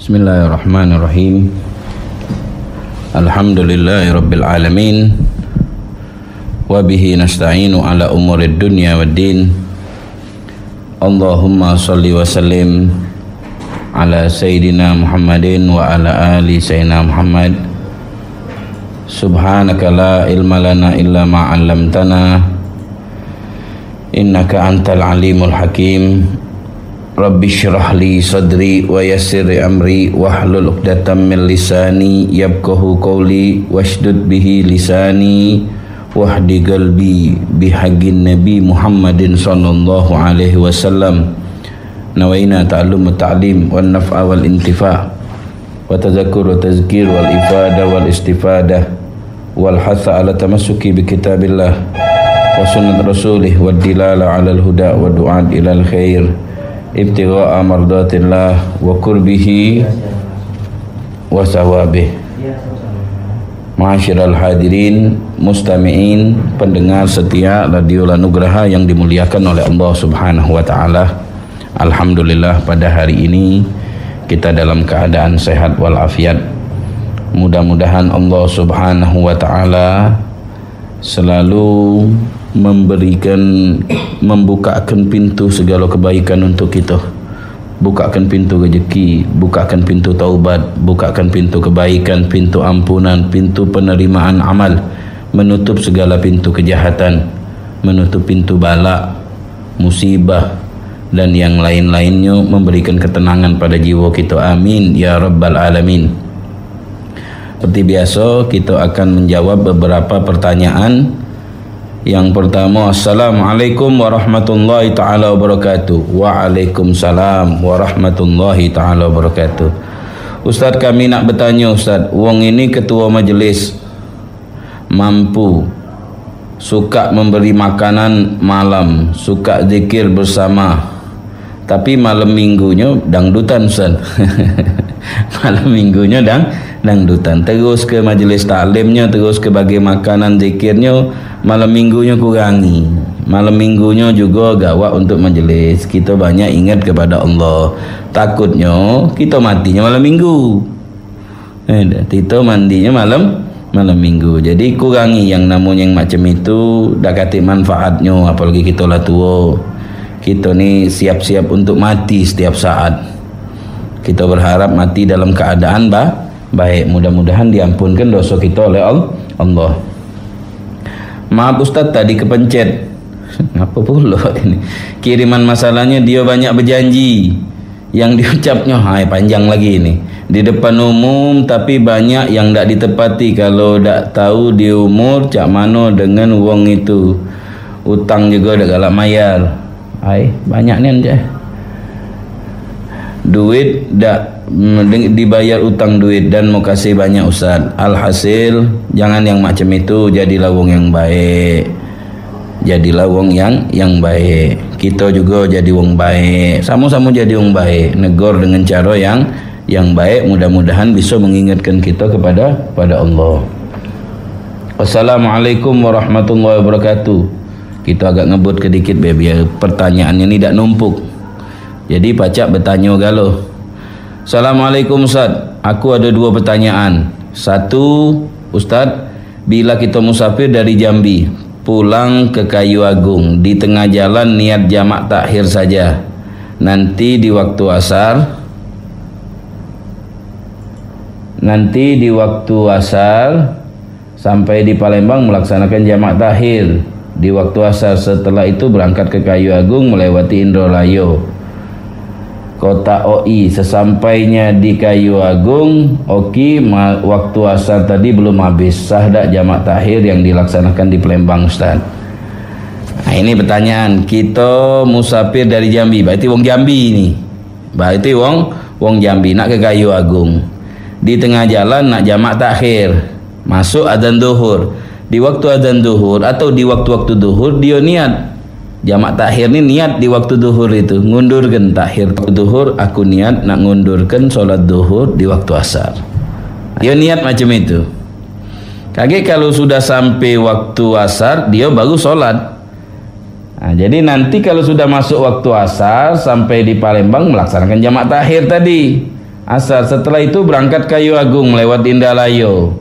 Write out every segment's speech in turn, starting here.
Bismillahirrahmanirrahim. Alhamdulillahirabbil alamin. Wa bihi nasta'inu ala umurid dunya waddin. Allahumma shalli wa sallim ala sayyidina Muhammadin wa ala ali sayyidina Muhammad. Subhanaka la ilma lana illa ma 'allamtana innaka antal alimul hakim. Rabbi syrah li sadri wa yassir amri wahlul 'uqdatam min lisani yafqahu qawli washdud bihi lisani wahdi qalbi bihaqqin nabi Muhammadin sallallahu alaihi wasallam. Nawaina ta'allum ta'lim wan naf'a wal intifa' wa tadhakkur wa tazkir wal ifada wal istifadah wal hatha ala tamassuki bi kitabillah wa sunnat rasulih wa dilala ala al huda wa du'at ila al khair ibtigha'a mardatillah wa qurbihi wa sawabih. Ma'asyiral hadirin mustami'in, pendengar setia Radio Lanugraha yang dimuliakan oleh Allah Subhanahu wa taala. Alhamdulillah pada hari ini kita dalam keadaan sehat walafiat. Mudah-mudahan Allah Subhanahu wa taala selalu membukakan pintu segala kebaikan untuk kita. Bukakan pintu rezeki, bukakan pintu taubat, bukakan pintu kebaikan, pintu ampunan, pintu penerimaan amal, menutup segala pintu kejahatan, menutup pintu bala, musibah dan yang lain-lainnya, memberikan ketenangan pada jiwa kita. Amin ya rabbal alamin. Seperti biasa kita akan menjawab beberapa pertanyaan. Yang pertama, Assalamualaikum warahmatullahi ta'ala wabarakatuh. Waalaikumsalam warahmatullahi ta'ala wabarakatuh. Ustaz, kami nak bertanya Ustaz, wong ini ketua majlis, mampu, suka memberi makanan malam, suka zikir bersama, tapi malam minggunya dangdutan Ustaz. Malam minggunya dangdutan. Terus ke majlis taklimnya, terus ke bagi makanan zikirnya, malam minggunya kurangi. Malam minggunya juga gawat untuk majlis. Kita banyak ingat kepada Allah. Takutnya kita matinya malam minggu. Kita mandinya malam minggu. Jadi kurangi yang namanya yang macam itu, dah kata manfaatnya. Apalagi kita lah tua, kita ni siap-siap untuk mati setiap saat. Kita berharap mati dalam keadaan baik. Mudah-mudahan diampunkan dosa kita oleh Allah. Maaf Ustaz, tadi kepencet. Apa pula ini? Kiriman masalahnya dia banyak berjanji, yang diucapnya panjang lagi ini. Di depan umum tapi banyak yang tak ditepati. Kalau tak tahu di umur cak mana dengan wong itu. Utang juga dak galak mayar. Banyak ni anje. Duit dak dibayar utang duit dan mau kasih banyak Ustaz. Alhasil jangan yang macam itu, jadilah wong yang baik. Jadilah wong yang baik. Kita juga jadi wong baik. Sama-sama jadi wong baik. Negor dengan cara yang baik, mudah-mudahan bisa mengingatkan kita kepada Allah. Wassalamualaikum warahmatullahi wabarakatuh. Kita agak ngebut sedikit biar pertanyaannya ni tak numpuk. Jadi pacak bertanya galuh. Assalamualaikum Ustaz, aku ada dua pertanyaan. Satu, Ustaz, bila kita musafir dari Jambi pulang ke Kayu Agung, di tengah jalan niat jamak takhir saja. Nanti di waktu asar sampai di Palembang melaksanakan jamak takhir. Di waktu asar setelah itu berangkat ke Kayu Agung melewati Indralayo, Kota OI. Sesampainya di Kayu Agung, waktu asar tadi belum habis. Sah tak jamak takhir yang dilaksanakan di Palembang Ustaz? Nah, ini pertanyaan. Kita musafir dari Jambi, berarti wong Jambi ini. Berarti wong Jambi nak ke Kayu Agung. Di tengah jalan nak jamak takhir. Masuk adzan zuhur. Di waktu adzan zuhur atau di waktu-waktu zuhur dia niat jamak takhir ni, niat di waktu duhur itu ngundurkan takhir duhur, aku niat nak ngundurkan solat duhur di waktu asar. Dia niat macam itu. Kaget kalau sudah sampai waktu asar dia baru solat. Jadi nanti kalau sudah masuk waktu asar sampai di Palembang melaksanakan jamak takhir tadi. asar. Setelah itu berangkat Kayu Agung lewat Indralayo,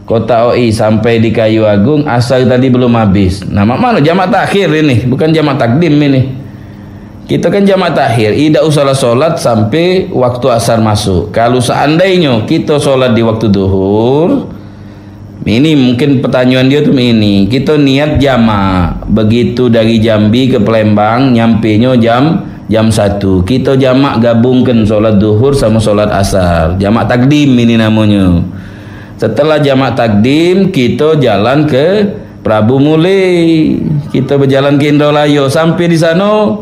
Kota OI sampai di Kayu Agung, asar tadi belum habis. Nah, mana jamak takhir ini, bukan jamak takdim ini. Kita kan jamak takhir, tidak usah sholat sampai waktu asar masuk. Kalau seandainya kita sholat di waktu duhur, ini mungkin pertanyaan dia tuh ini, kita niat jamak, begitu dari Jambi ke Palembang, nyampenya jam 1, kita jamak gabungkan sholat duhur sama sholat asar, jamak takdim ini namanya. Setelah jamak takdim, kita jalan ke Prabu Muli, kita berjalan ke Indralayo, sampai di sana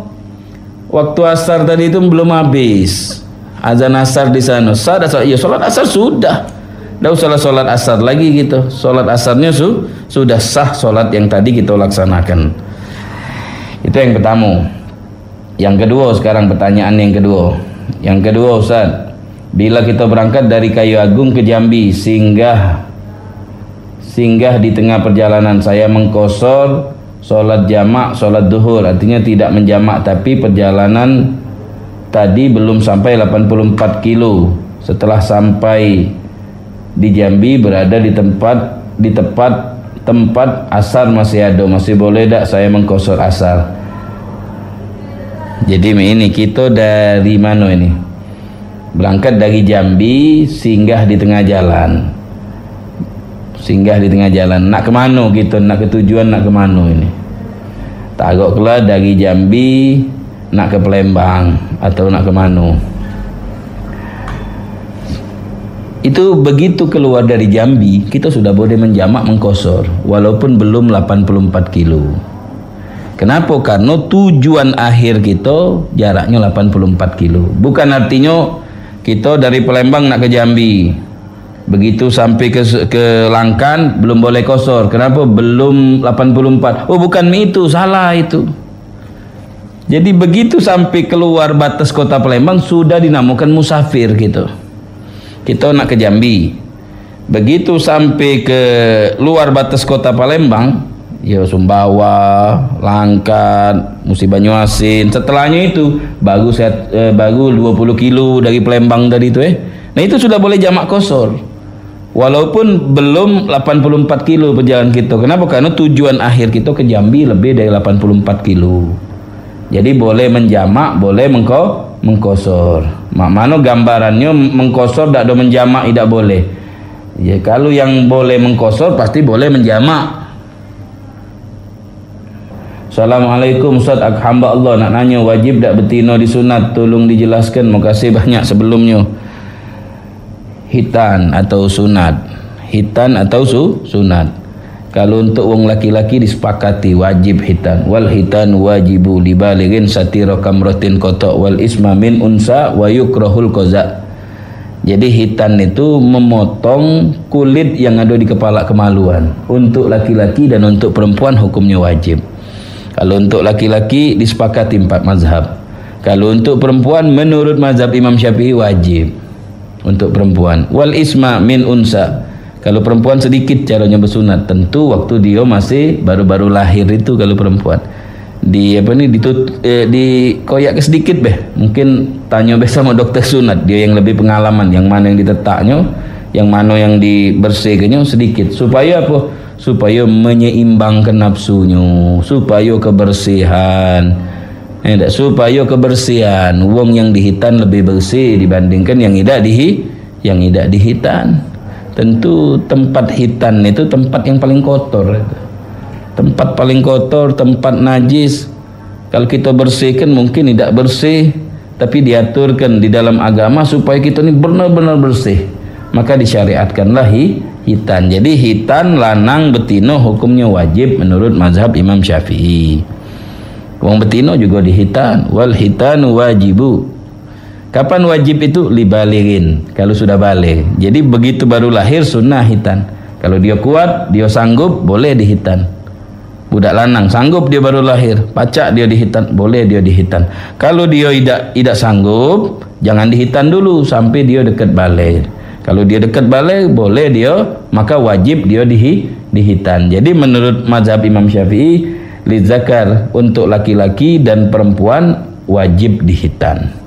waktu asar tadi itu belum habis, azan asar di sana. Ya sholat asar sudah, tidak usah sholat asar lagi gitu. Sholat asarnya sudah sah sholat yang tadi kita laksanakan. Itu yang pertama. Yang kedua, sekarang pertanyaan yang kedua. Yang kedua, Ustaz, bila kita berangkat dari Kayu Agung ke Jambi, singgah di tengah perjalanan, saya mengqashar sholat jamak, sholat duhur, artinya tidak menjamak, tapi perjalanan tadi belum sampai 84 kilo. Setelah sampai di Jambi, berada di tempat asar masih ada, masih boleh tak saya mengqashar asar? Jadi ini kita dari mana ini? Berangkat dari Jambi, singgah di tengah jalan. Singgah di tengah jalan. Nak ke mana kita? Nak ke tujuan, nak ke mana ini? Taruhlah dari Jambi nak ke Palembang atau nak ke mana? Itu begitu keluar dari Jambi, kita sudah boleh menjamak mengqashar walaupun belum 84 kilo. Kenapa? Karena tujuan akhir kita jaraknya 84 kilo. Bukan artinya kita dari Palembang nak ke Jambi, begitu sampai ke Langkan belum boleh qashar. Kenapa? Belum 84. Oh, bukan itu, salah itu. Jadi begitu sampai keluar batas kota Palembang sudah dinamakan musafir gitu. Kita nak ke Jambi, begitu sampai ke luar batas kota Palembang, ya Sumbawa, Langkat, Musi Banyuasin, setelahnya itu baru 20 kilo dari Palembang tadi itu Nah, itu sudah boleh jamak qashar walaupun belum 84 kilo perjalanan kita. Kenapa? Karena tujuan akhir kita ke Jambi lebih dari 84 kilo. Jadi boleh menjamak, boleh mengqashar. Mana gambarannya mengqashar tak ada menjamak, tidak boleh. Ya, kalau yang boleh mengqashar pasti boleh menjamak. Assalamualaikum Ustaz, hamba Allah nak nanya, wajib tak betina disunat? Tolong dijelaskan, makasih banyak sebelumnya. Hitan atau sunat? Hitan atau sunat? Kalau untuk wong laki-laki disepakati wajib hitan. Wal hitan wajibu libalighin satira kamratin qata wal isma min unsa wa yukrahul qaza. Jadi hitan itu memotong kulit yang ada di kepala kemaluan. Untuk laki-laki dan untuk perempuan hukumnya wajib. Kalau untuk laki-laki disepakati 4 mazhab. Kalau untuk perempuan menurut mazhab Imam Syafi'i wajib untuk perempuan. Wal isma min unsa. Kalau perempuan sedikit caranya bersunat, tentu waktu dia masih baru-baru lahir itu. Kalau perempuan dikoyak ke sedikit mungkin tanya sama dokter sunat, dia yang lebih pengalaman, yang mana yang ditetaknya, yang mana yang dibersihkannya sedikit. Supaya apa? Supaya menyeimbangkan nafsunya, supaya kebersihan. Supaya kebersihan. Wong yang dihitan lebih bersih dibandingkan yang tidak dihitan. Tentu tempat hitan itu tempat yang paling kotor. Tempat paling kotor, tempat najis. Kalau kita bersihkan mungkin tidak bersih, tapi diaturkan di dalam agama supaya kita ini benar-benar bersih. Maka disyariatkanlah hitan. Jadi hitan lanang betina hukumnya wajib menurut mazhab Imam Syafi'i. Wong betina juga dihitan. Wal hitanu wajibu. Kapan wajib itu? Libalighin, kalau sudah balik. Jadi begitu baru lahir sunnah hitan. Kalau dia kuat, dia sanggup, boleh dihitan. Budak lanang sanggup, dia baru lahir, pacak dia dihitan, boleh dia dihitan. Kalau dia tidak sanggup, jangan dihitan dulu sampai dia dekat balik. Kalau dia dekat balik, boleh dia, maka wajib dia dihitan. Jadi menurut mazhab Imam Syafi'i, lizakar untuk laki-laki dan perempuan wajib dihitan.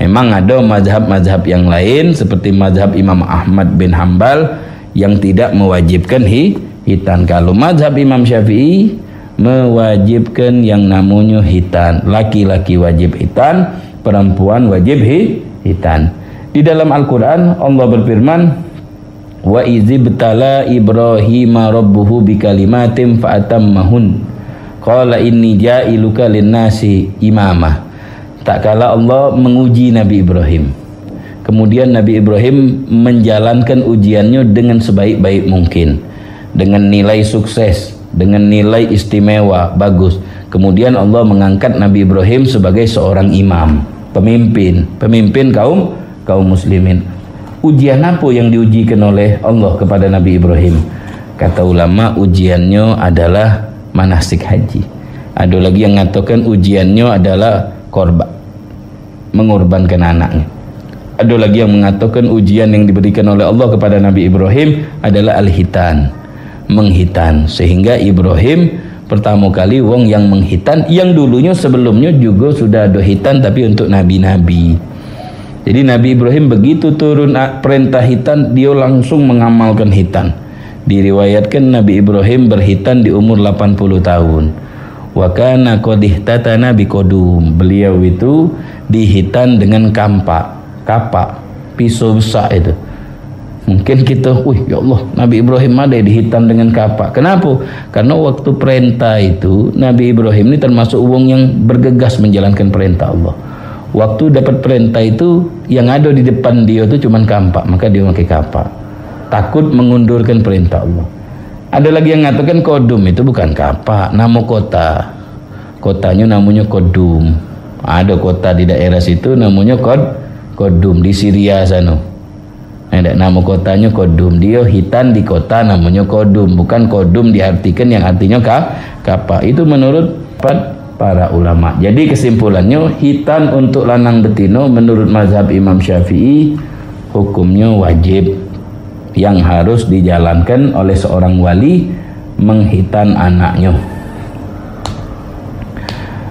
Memang ada mazhab-mazhab yang lain seperti mazhab Imam Ahmad bin Hambal yang tidak mewajibkan hitan. Kalau mazhab Imam Syafi'i mewajibkan yang namanya hitan. Laki-laki wajib hitan, perempuan wajib hitan. Di dalam Al-Quran Allah berfirman, wa izibtala Ibrahima rabbuhu bikalimatin fa'atammahun qala inni ja'iluka linnasi imamah. Tak kala Allah menguji Nabi Ibrahim, kemudian Nabi Ibrahim menjalankan ujiannya dengan sebaik-baik mungkin, dengan nilai sukses, dengan nilai istimewa, bagus. Kemudian Allah mengangkat Nabi Ibrahim sebagai seorang imam, pemimpin kaum muslimin. Ujian apa yang diujikan oleh Allah kepada Nabi Ibrahim? Kata ulama, ujiannya adalah manasik haji. Ada lagi yang mengatakan ujiannya adalah korban, mengorbankan anaknya. Ada lagi yang mengatakan ujian yang diberikan oleh Allah kepada Nabi Ibrahim adalah al-hitan, menghitan. Sehingga Ibrahim pertama kali wong yang menghitan, yang dulunya sebelumnya juga sudah ada hitan tapi untuk nabi-nabi. Jadi Nabi Ibrahim begitu turun perintah hitan, dia langsung mengamalkan hitan. Diriwayatkan Nabi Ibrahim berhitan di umur 80 tahun. Wa kana qad ihtatana biqadum. Beliau itu dihitan dengan kapak, pisau besar itu. Mungkin kita, ya Allah, Nabi Ibrahim ada dihitan dengan kapak. Kenapa? Karena waktu perintah itu Nabi Ibrahim ini termasuk wong yang bergegas menjalankan perintah Allah. Waktu dapat perintah itu yang ada di depan dia itu cuma kampak, maka dia pakai kapak. Takut mengundurkan perintah Allah. Ada lagi yang mengatakan kodum itu bukan kapak, nama kota. Kotanya namanya Kodum. Ada kota di daerah situ namanya Kodum di Syria sana. Ada nama kotanya Kodum. Dia hitan di kota namanya Kodum, bukan Kodum diartikan yang artinya kapak. Itu menurut para ulama. Jadi kesimpulannya, hitan untuk lanang betino menurut mazhab Imam Syafi'i hukumnya wajib, yang harus dijalankan oleh seorang wali menghitan anaknya.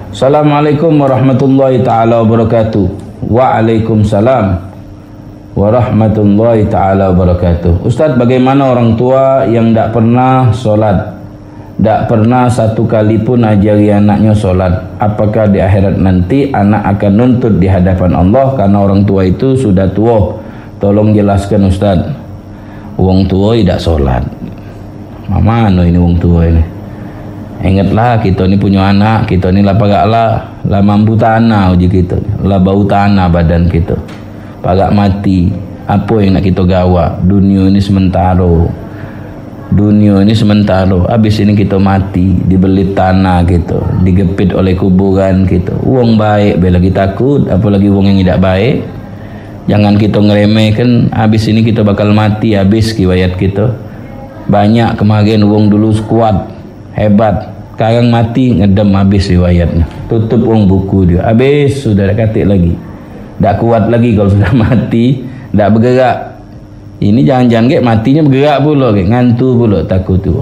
Assalamualaikum warahmatullahi ta'ala wabarakatuh. Waalaikumsalam warahmatullahi ta'ala wabarakatuh. Ustaz, bagaimana orang tua yang tidak pernah sholat, tidak pernah satu kali pun ajari anaknya sholat? Apakah di akhirat nanti anak akan nuntut di hadapan Allah karena orang tua itu sudah tua? Tolong jelaskan Ustaz. Wong tua tidak sholat. Mana ini wong tua ini? Ingatlah kita ini punya anak, kita ini lah pagaklah lah mampu tanah uji kita, lah bau tanah badan kita. Pagak mati. Apa yang nak kita gawa? Dunia ini sementara. Dunia ini sementara. Habis ini kita mati, dibeli tanah kita, digepit oleh kuburan kita. Wong baik bela kita takut, apalagi wong yang tidak baik. Jangan kita ngeremehkan, habis ini kita bakal mati, habis riwayat kita. Banyak kemarin wong dulu kuat, hebat, sekarang mati, ngedem habis riwayatnya. Tutup wong buku dia, habis sudah katik lagi. Tak kuat lagi kalau sudah mati, tak bergerak. Ini jangan-jangan matinya bergerak pula, ngantu pula, takut tu.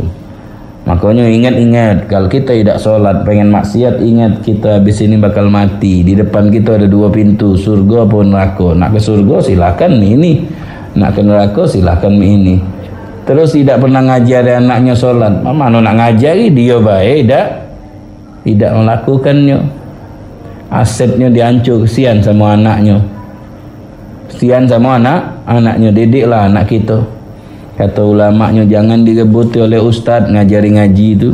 Makanya ingat-ingat, kalau kita tidak sholat, pengen maksiat, ingat kita habis ini bakal mati. Di depan kita ada dua pintu, surga pun neraka. Nak ke surga silakan ini, nak ke neraka silakan ini. Terus tidak pernah ngajari anaknya sholat. Mana nak ngajari dia baik, tidak melakukannya. Asetnya dihancur, kesian sama anaknya. Kesian sama anaknya, didiklah anak kita. Kata ulamanya jangan direbuti oleh ustaz ngajari ngaji itu.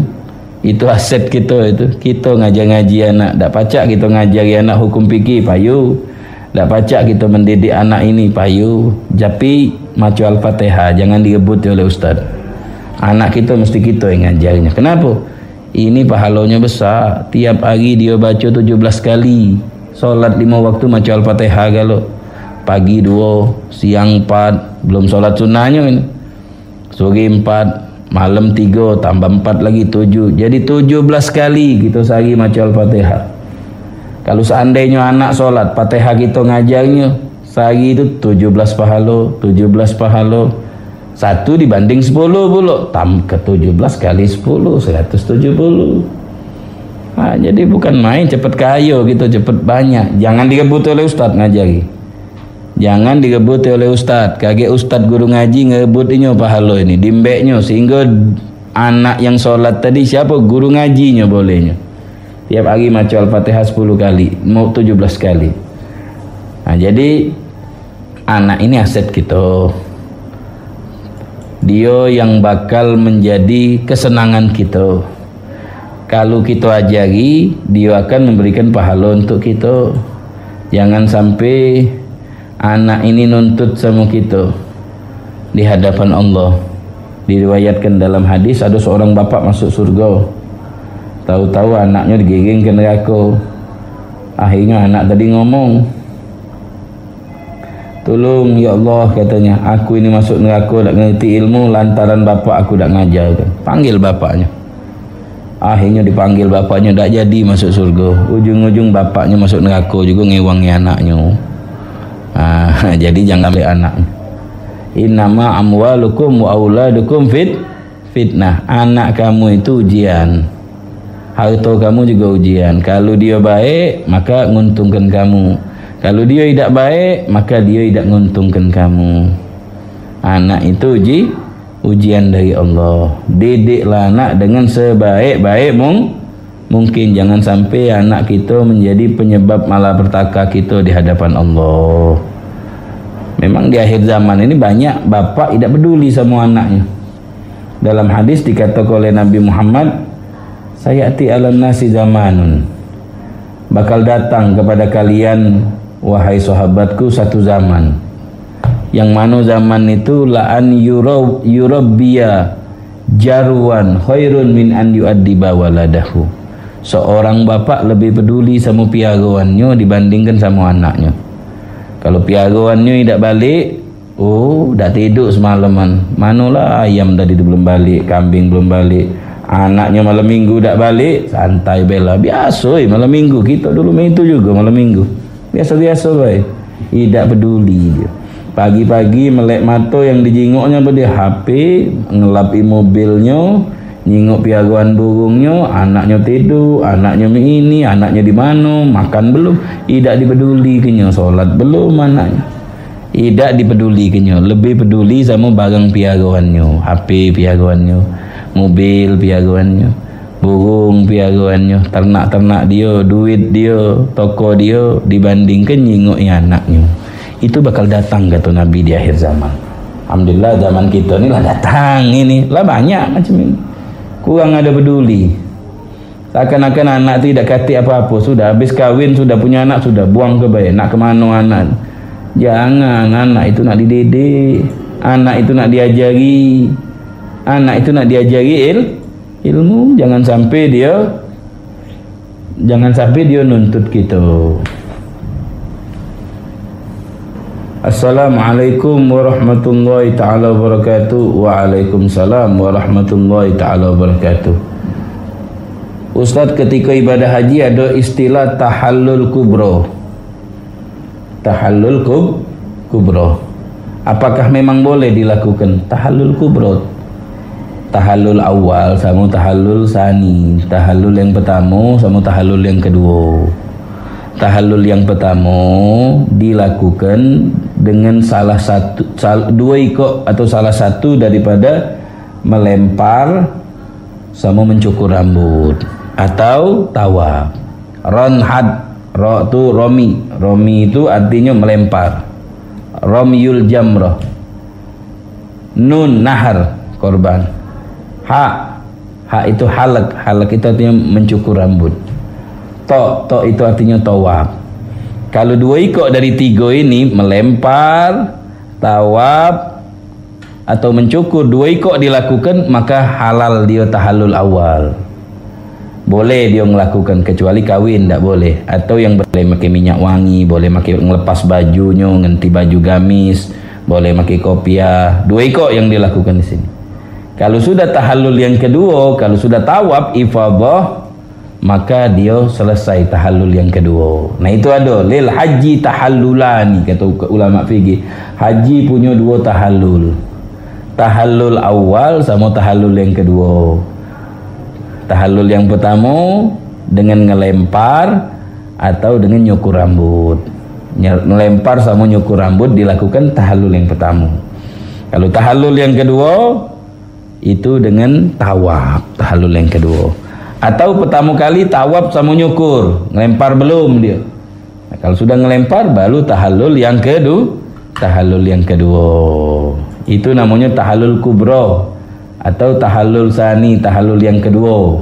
Itu aset kita itu. Kita ngaji anak. Tak pacak kita ngajari anak hukum fikih, payu. Tak pacak kita mendidik anak ini, payu. Tapi macam Al-Fatihah jangan direbuti oleh ustaz. Anak kita mesti kita yang ngajarinya. Kenapa? Ini pahalanya besar. Tiap hari dia baca 17 kali. Solat 5 waktu macam Al-Fatihah kalau. Pagi 2, siang 4, belum solat sunnahnya ini. Sore 4, malam 3, tambah 4 lagi 7. Jadi 17 kali kita sehari macam Al-Fatihah. Kalau seandainya anak solat, Fatihah kita ngajarnya, sehari itu 17 pahala, 17 pahala. 1 dibanding 10 pula. Tambah ke 17 kali 10, 170. Jadi bukan main cepet kaya gitu, cepet banyak. Jangan direbuti oleh ustaz ngajari. Jangan direbuti oleh ustaz. Kage ustaz guru ngaji ngerebutinya pahala ini, dimbeknya sehingga anak yang sholat tadi siapa? Guru ngajinya bolehnya. Tiap hari maca Al-Fatihah 10 kali, mau 17 kali. Jadi anak ini aset kita. Dia yang bakal menjadi kesenangan kita. Kalau kita ajari, dia akan memberikan pahala untuk kita. Jangan sampai anak ini nuntut sama kita di hadapan Allah. Diriwayatkan dalam hadis ada seorang bapak masuk surga. Tahu-tahu anaknya digiging ke neraka. Akhirnya anak tadi ngomong, "Tolong ya Allah," katanya, "aku ini masuk neraka tak ngerti ilmu lantaran bapak aku tak ngajar." Panggil bapaknya. Akhirnya dipanggil bapaknya, tak jadi masuk surga. Ujung-ujung bapaknya masuk neraka juga ngewangi anaknya. Jadi jangan ambil anaknya. Innama amwalukum wa auladukum fitnah. Anak kamu itu ujian. Harta kamu juga ujian. Kalau dia baik, maka menguntungkan kamu. Kalau dia tidak baik, maka dia tidak menguntungkan kamu. Anak itu ujian dari Allah. Didiklah anak dengan sebaik-baik mungkin. Jangan sampai anak kita menjadi penyebab malapetaka kita di hadapan Allah. Memang di akhir zaman ini banyak bapak tidak peduli sama anaknya. Dalam hadis dikatakan oleh Nabi Muhammad, "Sayati alan nasi zamanun." Bakal datang kepada kalian wahai sahabatku satu zaman, yang mana zaman itu la'an yurabbiya jarwan khairun min an yu'addiba waladahu. Seorang bapak lebih peduli sama piaraannya dibandingkan sama anaknya. Kalau piaraannya tidak balik, dah tidur semalaman. Manalah ayam tadi itu belum balik, kambing belum balik. Anaknya malam minggu tak balik, santai bela. Biasa malam minggu, kita dulu main itu juga malam minggu. Biasa-biasa baik. Tidak peduli dia. Pagi-pagi melek mata yang dijinguknya pada HP, ngelapi mobilnya, nyinguk piaguan burungnya, anaknya tidur, anaknya ini, anaknya di mana, makan belum, tidak dipeduli kenya, solat belum anaknya. Tidak dipeduli kenya, lebih peduli sama barang piaguannya, HP piaguannya, mobil piaguannya, burung piaguannya, ternak-ternak dia, duit dia, toko dia dibandingkan nyinguknya anaknya. Itu bakal datang kata Nabi di akhir zaman. Alhamdulillah zaman kita ni lah datang ini. Lah banyak macam ini. Kurang ada peduli. Seakan-akan anak tidak kati apa-apa. Sudah habis kahwin, sudah punya anak, sudah buang ke bayi. Nak ke mana anak? Jangan, anak itu nak dididik. Anak itu nak diajari. Anak itu nak diajari ilmu. Jangan sampai dia nuntut kita. Assalamualaikum warahmatullahi ta'ala wabarakatuh. Waalaikumsalam warahmatullahi ta'ala wabarakatuh. Ustaz, ketika ibadah haji ada istilah tahallul kubro. Tahallul kubro. Apakah memang boleh dilakukan tahallul kubro? Tahallul awal sama tahallul sani. Tahallul yang pertama sama tahallul yang kedua. Tahallul yang pertama dilakukan dengan dua ikut atau salah satu daripada melempar sama mencukur rambut atau tawaf. Ronhad, itu romi itu artinya melempar. Romyul jamrah. Nun nahar, korban. Ha itu halak itu artinya mencukur rambut. Tok itu artinya tawaf. Kalau dua ikut dari tiga ini, melempar, tawaf atau mencukur, dua ikut dilakukan, maka halal dia tahallul awal. Boleh dia melakukan, kecuali kahwin tak boleh. Atau yang boleh pakai minyak wangi, boleh pakai ngelepas bajunya, ganti baju gamis, boleh pakai kopiah. Dua ikut yang dilakukan di sini. Kalau sudah tahallul yang kedua, kalau sudah tawaf ifadah, maka dia selesai tahallul yang kedua. Nah itu ada lil haji tahallulani, kata ulama fikih. Haji punya dua tahallul. Tahallul awal sama tahallul yang kedua. Tahallul yang pertama dengan ngelempar atau dengan nyukur rambut. Ngelempar sama nyukur rambut dilakukan tahallul yang pertama. Kalau tahallul yang kedua itu dengan tawaf, tahallul yang kedua. Atau pertama kali tawaf sama nyukur, ngelempar belum dia. Nah, kalau sudah ngelempar baru tahallul yang kedua, tahallul yang kedua. Itu namanya tahallul kubra atau tahallul sani, tahallul yang kedua.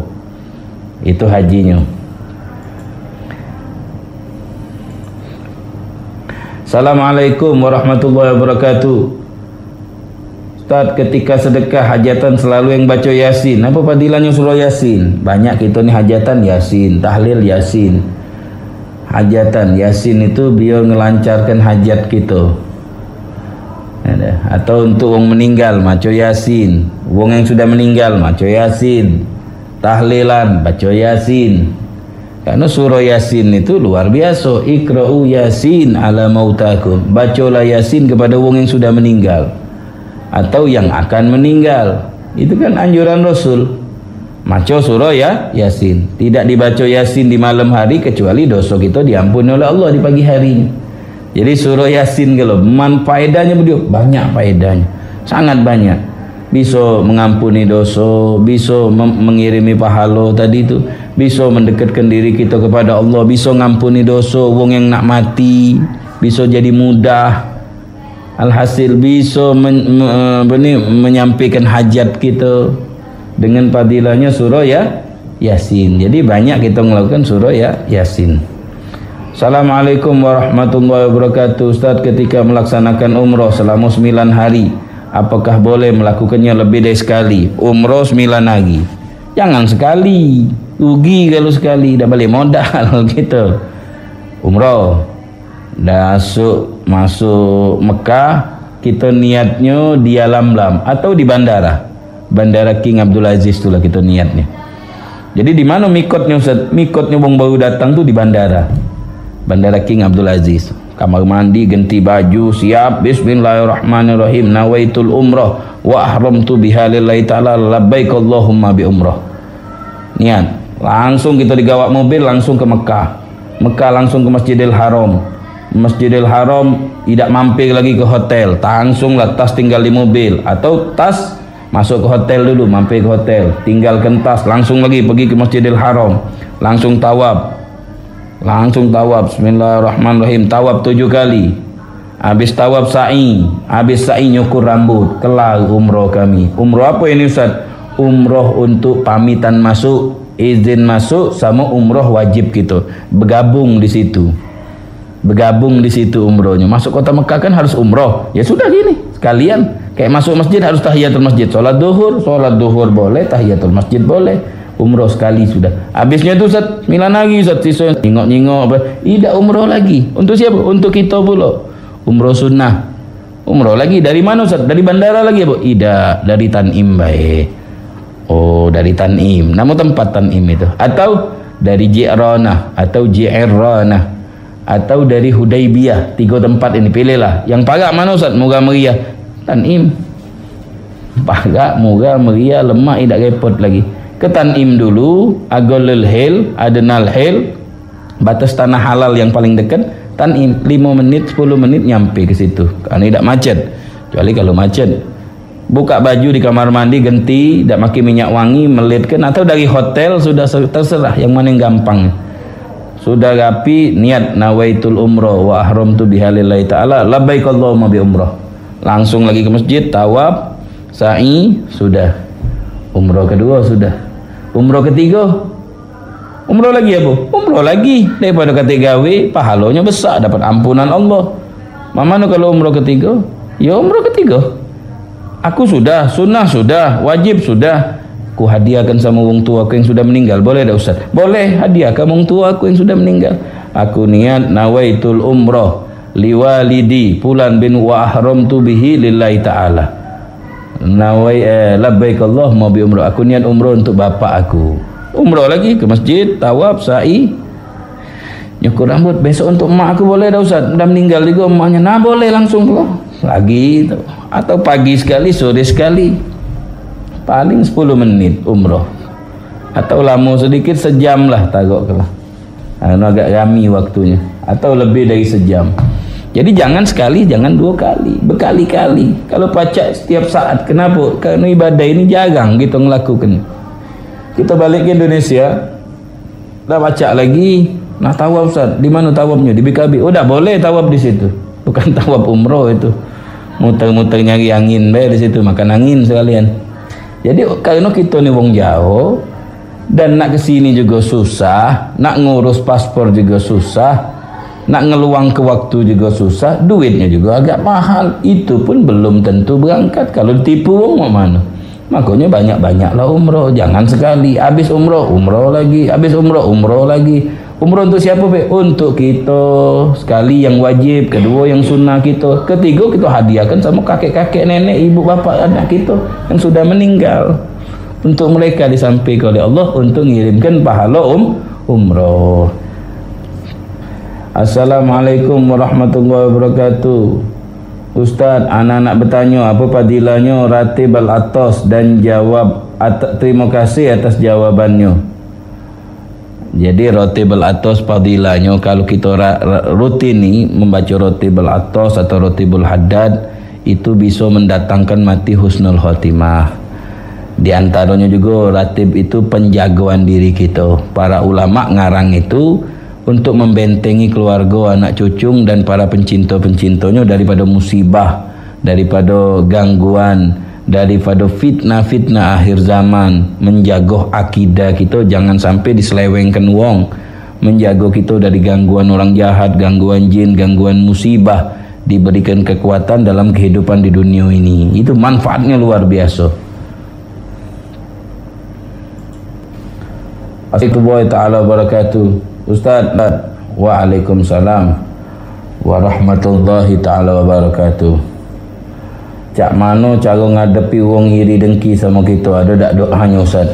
Itu hajinya. Assalamualaikum warahmatullahi wabarakatuh. Ustaz, ketika sedekah hajatan selalu yang baca Yasin. Apa fadilahnya surah Yasin? Banyak kita ni hajatan Yasin, tahlil Yasin. Hajatan Yasin itu biar ngelancarkan hajat kita. Atau untuk orang meninggal baca Yasin. Orang yang sudah meninggal baca Yasin. Tahlilan baca Yasin. Karena surah Yasin itu luar biasa. Iqra'u Yasin ala mautakum. Bacalah Yasin kepada orang yang sudah meninggal atau yang akan meninggal. Itu kan anjuran Rasul. Baca surah Yasin. Tidak dibaca Yasin di malam hari kecuali dosa kita diampuni oleh Allah di pagi harinya. Jadi surah Yasin kalau faedahnya banyak faedahnya. Sangat banyak. Bisa mengampuni dosa, bisa mengirimi pahala tadi itu, bisa mendekatkan diri kita kepada Allah, bisa ngampuni dosa wong yang nak mati, bisa jadi mudah. Alhasil bisa menyampaikan hajat kita dengan fadilahnya surah Yasin. Jadi banyak kita melakukan surah Yasin. Assalamualaikum warahmatullahi wabarakatuh. Ustaz, ketika melaksanakan umrah selama 9 hari, apakah boleh melakukannya lebih dari sekali? Umrah 9 hari. Jangan sekali. Rugi kalau sekali. Dah balik modal gitu. Umrah. Dah masuk Mekah, kita niatnya di Alam-Lam atau di bandara. Bandara King Abdul Aziz itulah kita niatnya. Jadi di mana mikotnya Ustaz? Mikotnya wong baru datang tu di bandara. Bandara King Abdul Aziz. Kamar mandi, ganti baju, siap. Bismillahirrahmanirrahim. Nawaitul umrah wa ahramtu biha lillahi ta'ala labbaik Allahumma bi umrah. Niat. Langsung kita digawak mobil langsung ke Mekah. Mekah langsung ke Masjidil Haram. Masjidil Haram tidak mampir lagi ke hotel. Langsunglah tas tinggal di mobil atau tas masuk ke hotel dulu, mampir ke hotel, tinggalkan tas, langsung lagi pergi ke Masjidil Haram. Langsung tawaf. Bismillahirrahmanirrahim. Tawaf 7 kali. Habis tawaf sa'i. Habis sa'i nyukur rambut. Kelar umrah kami. Umrah apa ini Ustaz? Umrah untuk pamitan masuk, izin masuk sama umrah wajib gitu. Bergabung di situ. Umrahnya. Masuk kota Mekah kan harus umrah. Ya sudah gini. Sekalian kayak masuk masjid harus tahiyatul masjid. Salat duhur boleh, tahiyatul masjid boleh. Umrah sekali sudah. Habisnya tu Ustaz 9 hari Ustaz, sisa nyingok apa? Tidak umrah lagi. Untuk siapa? Untuk kita pula. Umrah sunnah. Umrah lagi dari mana Ustaz? Dari bandara lagi apa? Tidak, dari Tanim baik. Oh, dari Tanim. Nama tempat Tanim itu. Atau dari Ji'ranah atau Ji'ranah atau dari Hudaybiyah. 3 tempat ini pilihlah. Yang parak mana Ustaz? Murah meriah. Tanim. Parak, murah meriah, lemak, tidak repot lagi. Ke Tanim dulu, Agolul Hil, Adenal Hil, batas tanah halal yang paling dekat. Tanim 5 menit 10 menit nyampe ke situ. Karena tidak macet. Kecuali kalau macet, buka baju di kamar mandi, ganti, tidak pakai minyak wangi, melitkan, atau dari hotel sudah terserah yang mana yang gampang. Sudah rapi, niat nawaitul umrah wa ahramtu biha lillahi ta'ala labbaik Allahumma bi umrah. Langsung lagi ke masjid, tawaf, sa'i, sudah. Umrah kedua sudah. Umrah ketiga, umrah lagi apa? Umrah lagi. Daripada kata gawe, pahalanya besar, dapat ampunan Allah. Mana kalau umrah ketiga? Ya umrah ketiga. Aku sudah, sunnah sudah, wajib sudah. Ku hadiahkan sama wong tua aku yang sudah meninggal. Boleh tak Ustaz? Boleh, hadiahkan wong tua aku yang sudah meninggal. Aku niat nawaitul umrah liwalidi Fulan bin wa ahramtu bihi lillahi ta'ala. Labbaik Allahumma bi umrah. Aku niat umrah untuk bapak aku. Umrah lagi ke masjid, tawaf, sa'i, nyukur rambut. Besok untuk emak aku boleh dah Ustaz? Dah meninggal juga emaknya. Nah boleh langsung lagi tu. Atau pagi sekali, sore sekali. Paling 10 menit umrah. atau lama sedikit sejam lah tagok lah. Agak rami waktunya, atau lebih dari sejam. Jadi jangan sekali, jangan dua kali, berkali-kali. Kalau pacak setiap saat, kenapa? Karena ibadah ini jarang kita melakukan. Kita balik ke Indonesia, dah pacak lagi, nah tawaf Ustaz, di mana tawafnya? Di BKB. Oh dah boleh tawaf di situ, bukan tawaf umroh itu. Muter-muter nyari angin, di situ makan angin sekalian. Jadi karena kita ni wong jauh dan nak kesini juga susah, nak ngurus paspor juga susah. Nak ngeluang ke waktu juga susah, duitnya juga agak mahal. Itu pun belum tentu berangkat. Kalau ditipu mau mana? Makanya banyak-banyaklah umroh. Jangan sekali habis umroh, umroh lagi, habis umroh, umroh lagi. Umroh untuk siapa, Be? Untuk kita. Sekali yang wajib, kedua yang sunnah kita, ketiga kita hadiahkan sama kakek-kakek, nenek, ibu, bapak, anak kita yang sudah meninggal. Untuk mereka disampaikan oleh Allah untuk mengirimkan pahala umroh. Assalamualaikum warahmatullahi wabarakatuh. Ustaz, anak-anak bertanya apa padilahnya ratib al-atas dan jawab. Terima kasih atas jawabannya. Jadi ratib al-atas padilahnya, kalau kita rutin ni membaca ratib al-atas atau ratibul haddad, itu bisa mendatangkan mati husnul khotimah. Di antaranya juga ratib itu penjagaan diri kita. Para ulama ngarang itu untuk membentengi keluarga, anak cucung dan para pencinta-pencintanya daripada musibah, daripada gangguan, daripada fitnah-fitnah akhir zaman. Menjaga akidah kita jangan sampai diselewengkan wong, menjaga kita dari gangguan orang jahat, gangguan jin, gangguan musibah, diberikan kekuatan dalam kehidupan di dunia ini. Itu manfaatnya luar biasa. Assalamualaikum warahmatullahi wabarakatuh. Ustaz. Waalaikumsalam warahmatullahi ta'ala wabarakatuh. Cak mana cara ngadepi wong iri dengki sama kita? Ada tak doanya Ustaz?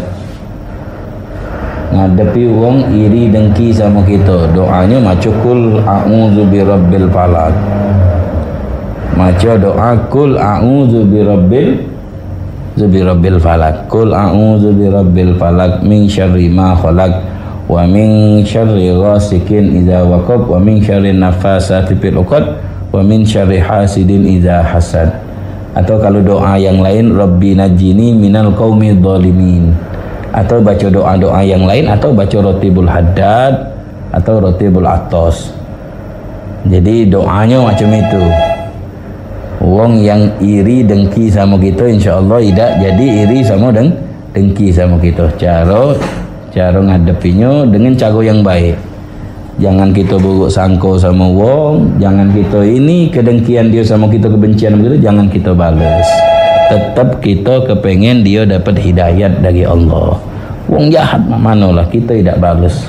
Ngadepi wong iri dengki sama kita, doanya macam kul a'udzu birabbil falaq. Macam doa kul a'udzu birabbil falaq. Kul a'udzu birabbil falaq min syarri ma khalaq wa min syarri ghasikin idza waqab wa min syarri nafasati fil 'uqad wa min syarri hasidin idza hasad. Atau kalau doa yang lain Rabbi najini minal qaumi dhalimin. Atau baca doa-doa yang lain, atau baca ratibul haddad atau ratibul atas. Jadi doanya macam itu. Wong yang iri dengki sama kita insyaallah tidak jadi iri sama dengki sama kita. Cara ngadepinya dengan cara yang baik. Jangan kita buruk sangka sama wong, jangan kita ini kedengkian dia sama kita, kebencian begitu, jangan kita balas. Tetap kita kepengen dia dapat hidayat dari Allah. Wong jahat manalah kita tidak balas.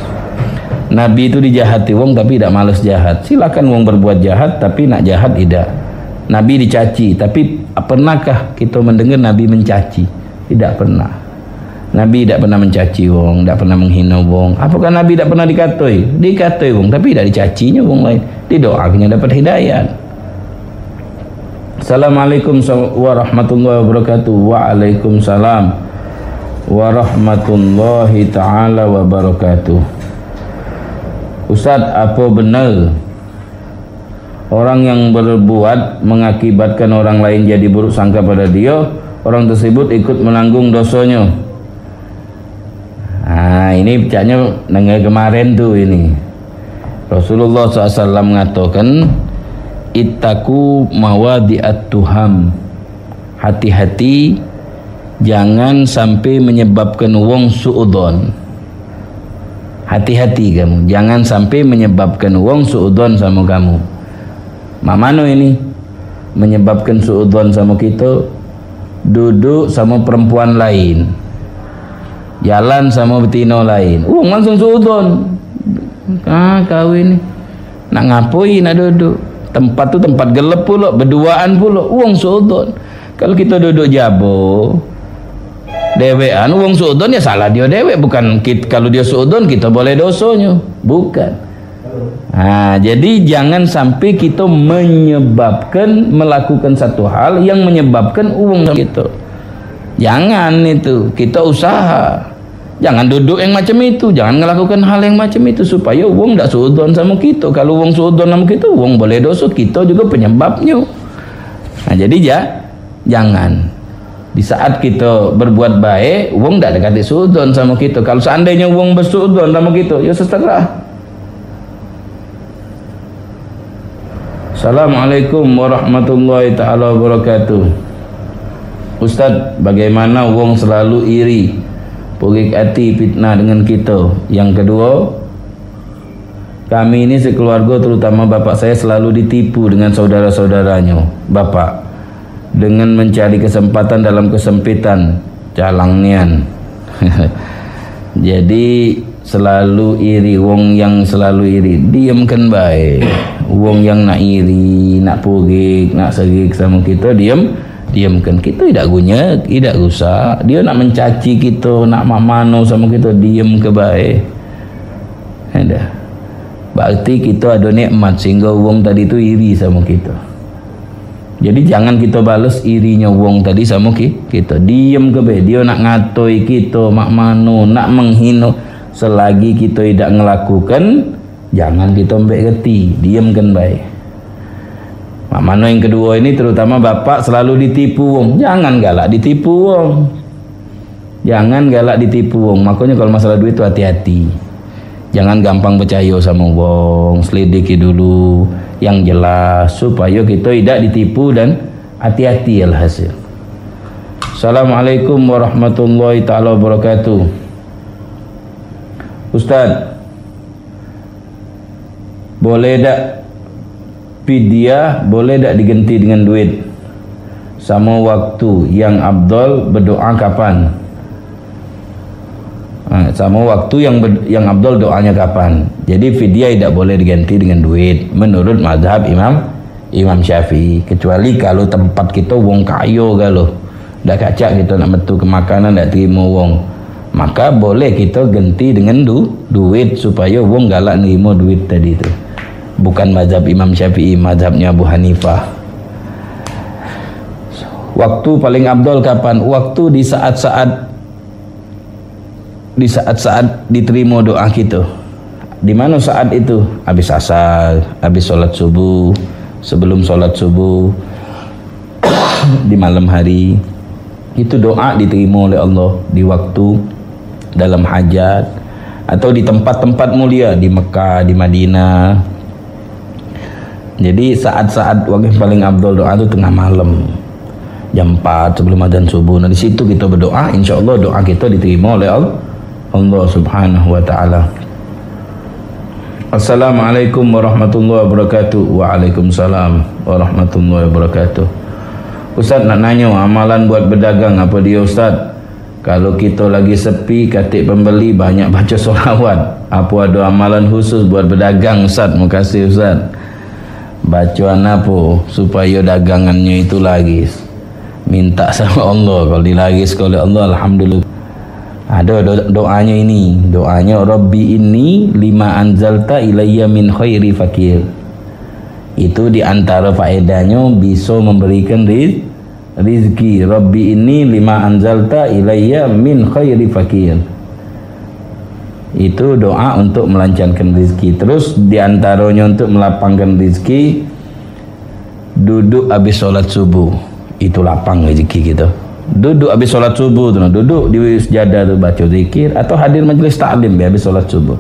Nabi itu dijahati wong tapi tidak malas jahat. Silakan wong berbuat jahat tapi nak jahat tidak. Nabi dicaci, tapi pernahkah kita mendengar Nabi mencaci? Tidak pernah. Nabi tidak pernah mencaci wong, tidak pernah menghina wong. Apakah Nabi tidak pernah dikatai? Dikatai wong, tapi tidak dicacinya wong lain. Didoakannya dapat hidayat. Assalamualaikum warahmatullahi wabarakatuh. Waalaikumsalam warahmatullahi ta'ala wabarakatuh. Ustaz, apa benar orang yang berbuat mengakibatkan orang lain jadi buruk sangka pada dia, orang tersebut ikut menanggung dosanya? Nah, ini bicanya dengar kemarin tuh ini. Rasulullah SAW mengatakan, ittaku mawadi'at tuham. Hati-hati jangan sampai menyebabkan wong su'udon. Hati-hati kamu, jangan sampai menyebabkan wong su'udon sama kamu. Mamano ini menyebabkan su'udon sama kita, duduk sama perempuan lain, jalan sama betina lain, langsung suudon. Kau ini nak ngapoi nak duduk tempat tu tempat gelap pula, berduaan pula, suudon. Kalau kita duduk jabo dewean, suudon ya salah dia dewek, bukan kita. Kalau dia suudon kita boleh dosanya, bukan. Jadi jangan sampai kita melakukan satu hal yang menyebabkan kita. Jangan itu, kita usaha. Jangan duduk yang macam itu, jangan melakukan hal yang macam itu supaya wong tak suudon sama kita. Kalau wong suudon sama kita, wong boleh dosa, kita juga penyebabnya. Nah, jadi jangan di saat kita berbuat baik, wong tak dekat suudon sama kita. Kalau seandainya wong bersuudon sama kita, ya seterah. Assalamualaikum warahmatullahi taala wabarakatuh. Ustaz, bagaimana wong selalu iri, pugik hati, fitnah dengan kita? Yang kedua, kami ini sekeluarga, terutama bapak saya, selalu ditipu dengan saudara-saudaranya bapak dengan mencari kesempatan dalam kesempitan calang nian. Jadi selalu iri. Wong yang selalu iri, diamkan baik. Wong yang nak iri, nak pugik, nak segik sama kita, diamkan. Kita tidak guna, tidak usah. Dia nak mencaci kita, nak mano sama kita, diam ke baik. Ada. Berarti kita ada nikmat sehingga wong tadi itu iri sama kita. Jadi jangan kita balas irinya wong tadi sama kita. Diam ke baik. Dia nak ngatoi kita, mak mano, nak menghina, selagi kita tidak melakukan, jangan kita ambek geti, diamkan baik. Mak mano yang kedua ini, terutama bapak, selalu ditipu wong. Jangan galak ditipu wong. Jangan galak ditipu wong. Makanya kalau masalah duit itu hati-hati. Jangan gampang percaya sama wong. Selidiki dulu yang jelas supaya kita tidak ditipu dan hati-hati alhasil. Assalamualaikum warahmatullahi taala wabarakatuh. Ustaz, boleh tak fidyah, boleh tak diganti dengan duit? Sama waktu yang Abdul berdoa kapan? Sama waktu yang Abdul doanya kapan? Jadi fidyah tidak boleh diganti dengan duit menurut mazhab Imam Syafi'i, kecuali kalau tempat kita wong kayo galuh, dak kacak kita nak metu ke makanan dak terima wong, maka boleh kita ganti dengan duit supaya wong galak nerima duit tadi itu. Bukan mazhab Imam Syafi'i, mazhabnya Abu Hanifah. Waktu paling abdul kapan? Waktu di saat-saat diterima doa kita. Di mana saat itu? Habis asar, habis sholat subuh, sebelum sholat subuh, di malam hari. Itu doa diterima oleh Allah di waktu dalam hajat atau di tempat-tempat mulia di Mekah, di Madinah. Jadi saat-saat waktu paling abdul doa itu tengah malam, jam 4 sebelum adzan subuh. Nah di situ kita berdoa, insya Allah doa kita diterima oleh Allah subhanahu wa ta'ala. Assalamualaikum warahmatullahi wabarakatuh. Waalaikumsalam warahmatullahi wabarakatuh. Ustaz nak nanya, amalan buat berdagang apa dia Ustaz? Kalau kita lagi sepi, katik pembeli, banyak baca solawat, apa ada amalan khusus buat berdagang Ustaz? Terima kasih Ustaz. Bacaan apa supaya dagangannya itu lagis? Minta sama Allah, kalau dilagis oleh Allah, alhamdulillah. Ada doanya ini, doanya Rabbi inni lima anzalta ilayya min khairi fakir. Itu diantara faedahnya bisa memberikan rizki. Rabbi inni lima anzalta ilayya min khairi fakir. Itu doa untuk melancarkan rizki. Terus diantaranya untuk melapangkan rizki, duduk habis sholat subuh, itu lapang rezeki kita. Duduk habis sholat subuh tu, duduk di sejadah tu baca zikir atau hadir majlis taklim habis sholat subuh.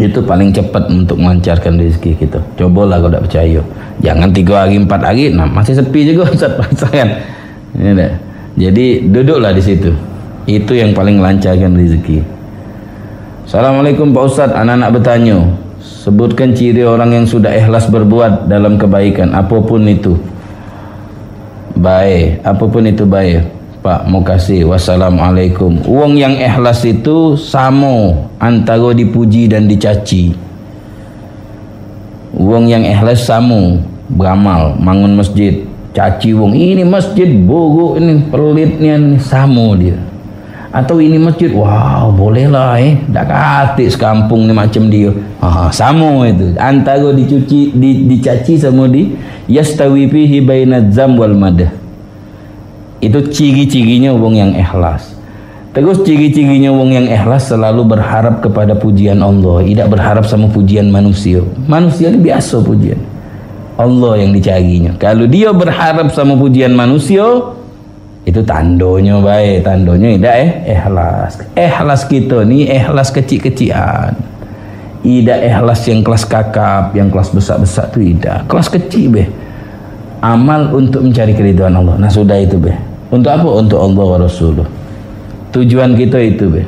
Itu paling cepat untuk melancarkan rezeki kita. Cobalah kalau tak percaya. Jangan 3 hari 4 hari, nah masih sepi juga Ustaz pasangan. Jadi duduklah di situ. Itu yang paling melancarkan rezeki. Assalamualaikum Pak Ustaz, anak-anak bertanya, sebutkan ciri orang yang sudah ikhlas berbuat dalam kebaikan apapun itu. Baik, apapun itu baik. Pak, mau kasih. Wassalamualaikum. Wong yang ikhlas itu sama antara dipuji dan dicaci. Wong yang ikhlas sama, beramal, bangun masjid, caci wong, ini masjid buruk, ini pelitnya, ini sama dia. Atau ini masjid, wow, bolehlah dak katik sekampung ni macam dia. Sama itu. Antara dicaci sama yastawi fihi bainaz zam wal madah. Itu ciri-cirinya wong yang ikhlas. Terus ciri-cirinya wong yang ikhlas selalu berharap kepada pujian Allah, tidak berharap sama pujian manusia. Manusia ini biasa pujian, Allah yang dicarinya. Kalau dia berharap sama pujian manusia, itu tandonya baik, tandonya tidak ikhlas. Ikhlas kita ni ikhlas kecil-kecilan. Tidak ikhlas yang kelas kakap, yang kelas besar-besar tu tidak. Kelas kecil be. Amal untuk mencari keridhaan Allah. Nah sudah itu be. Untuk apa? Untuk Allah wa Rasulullah. Tujuan kita itu be.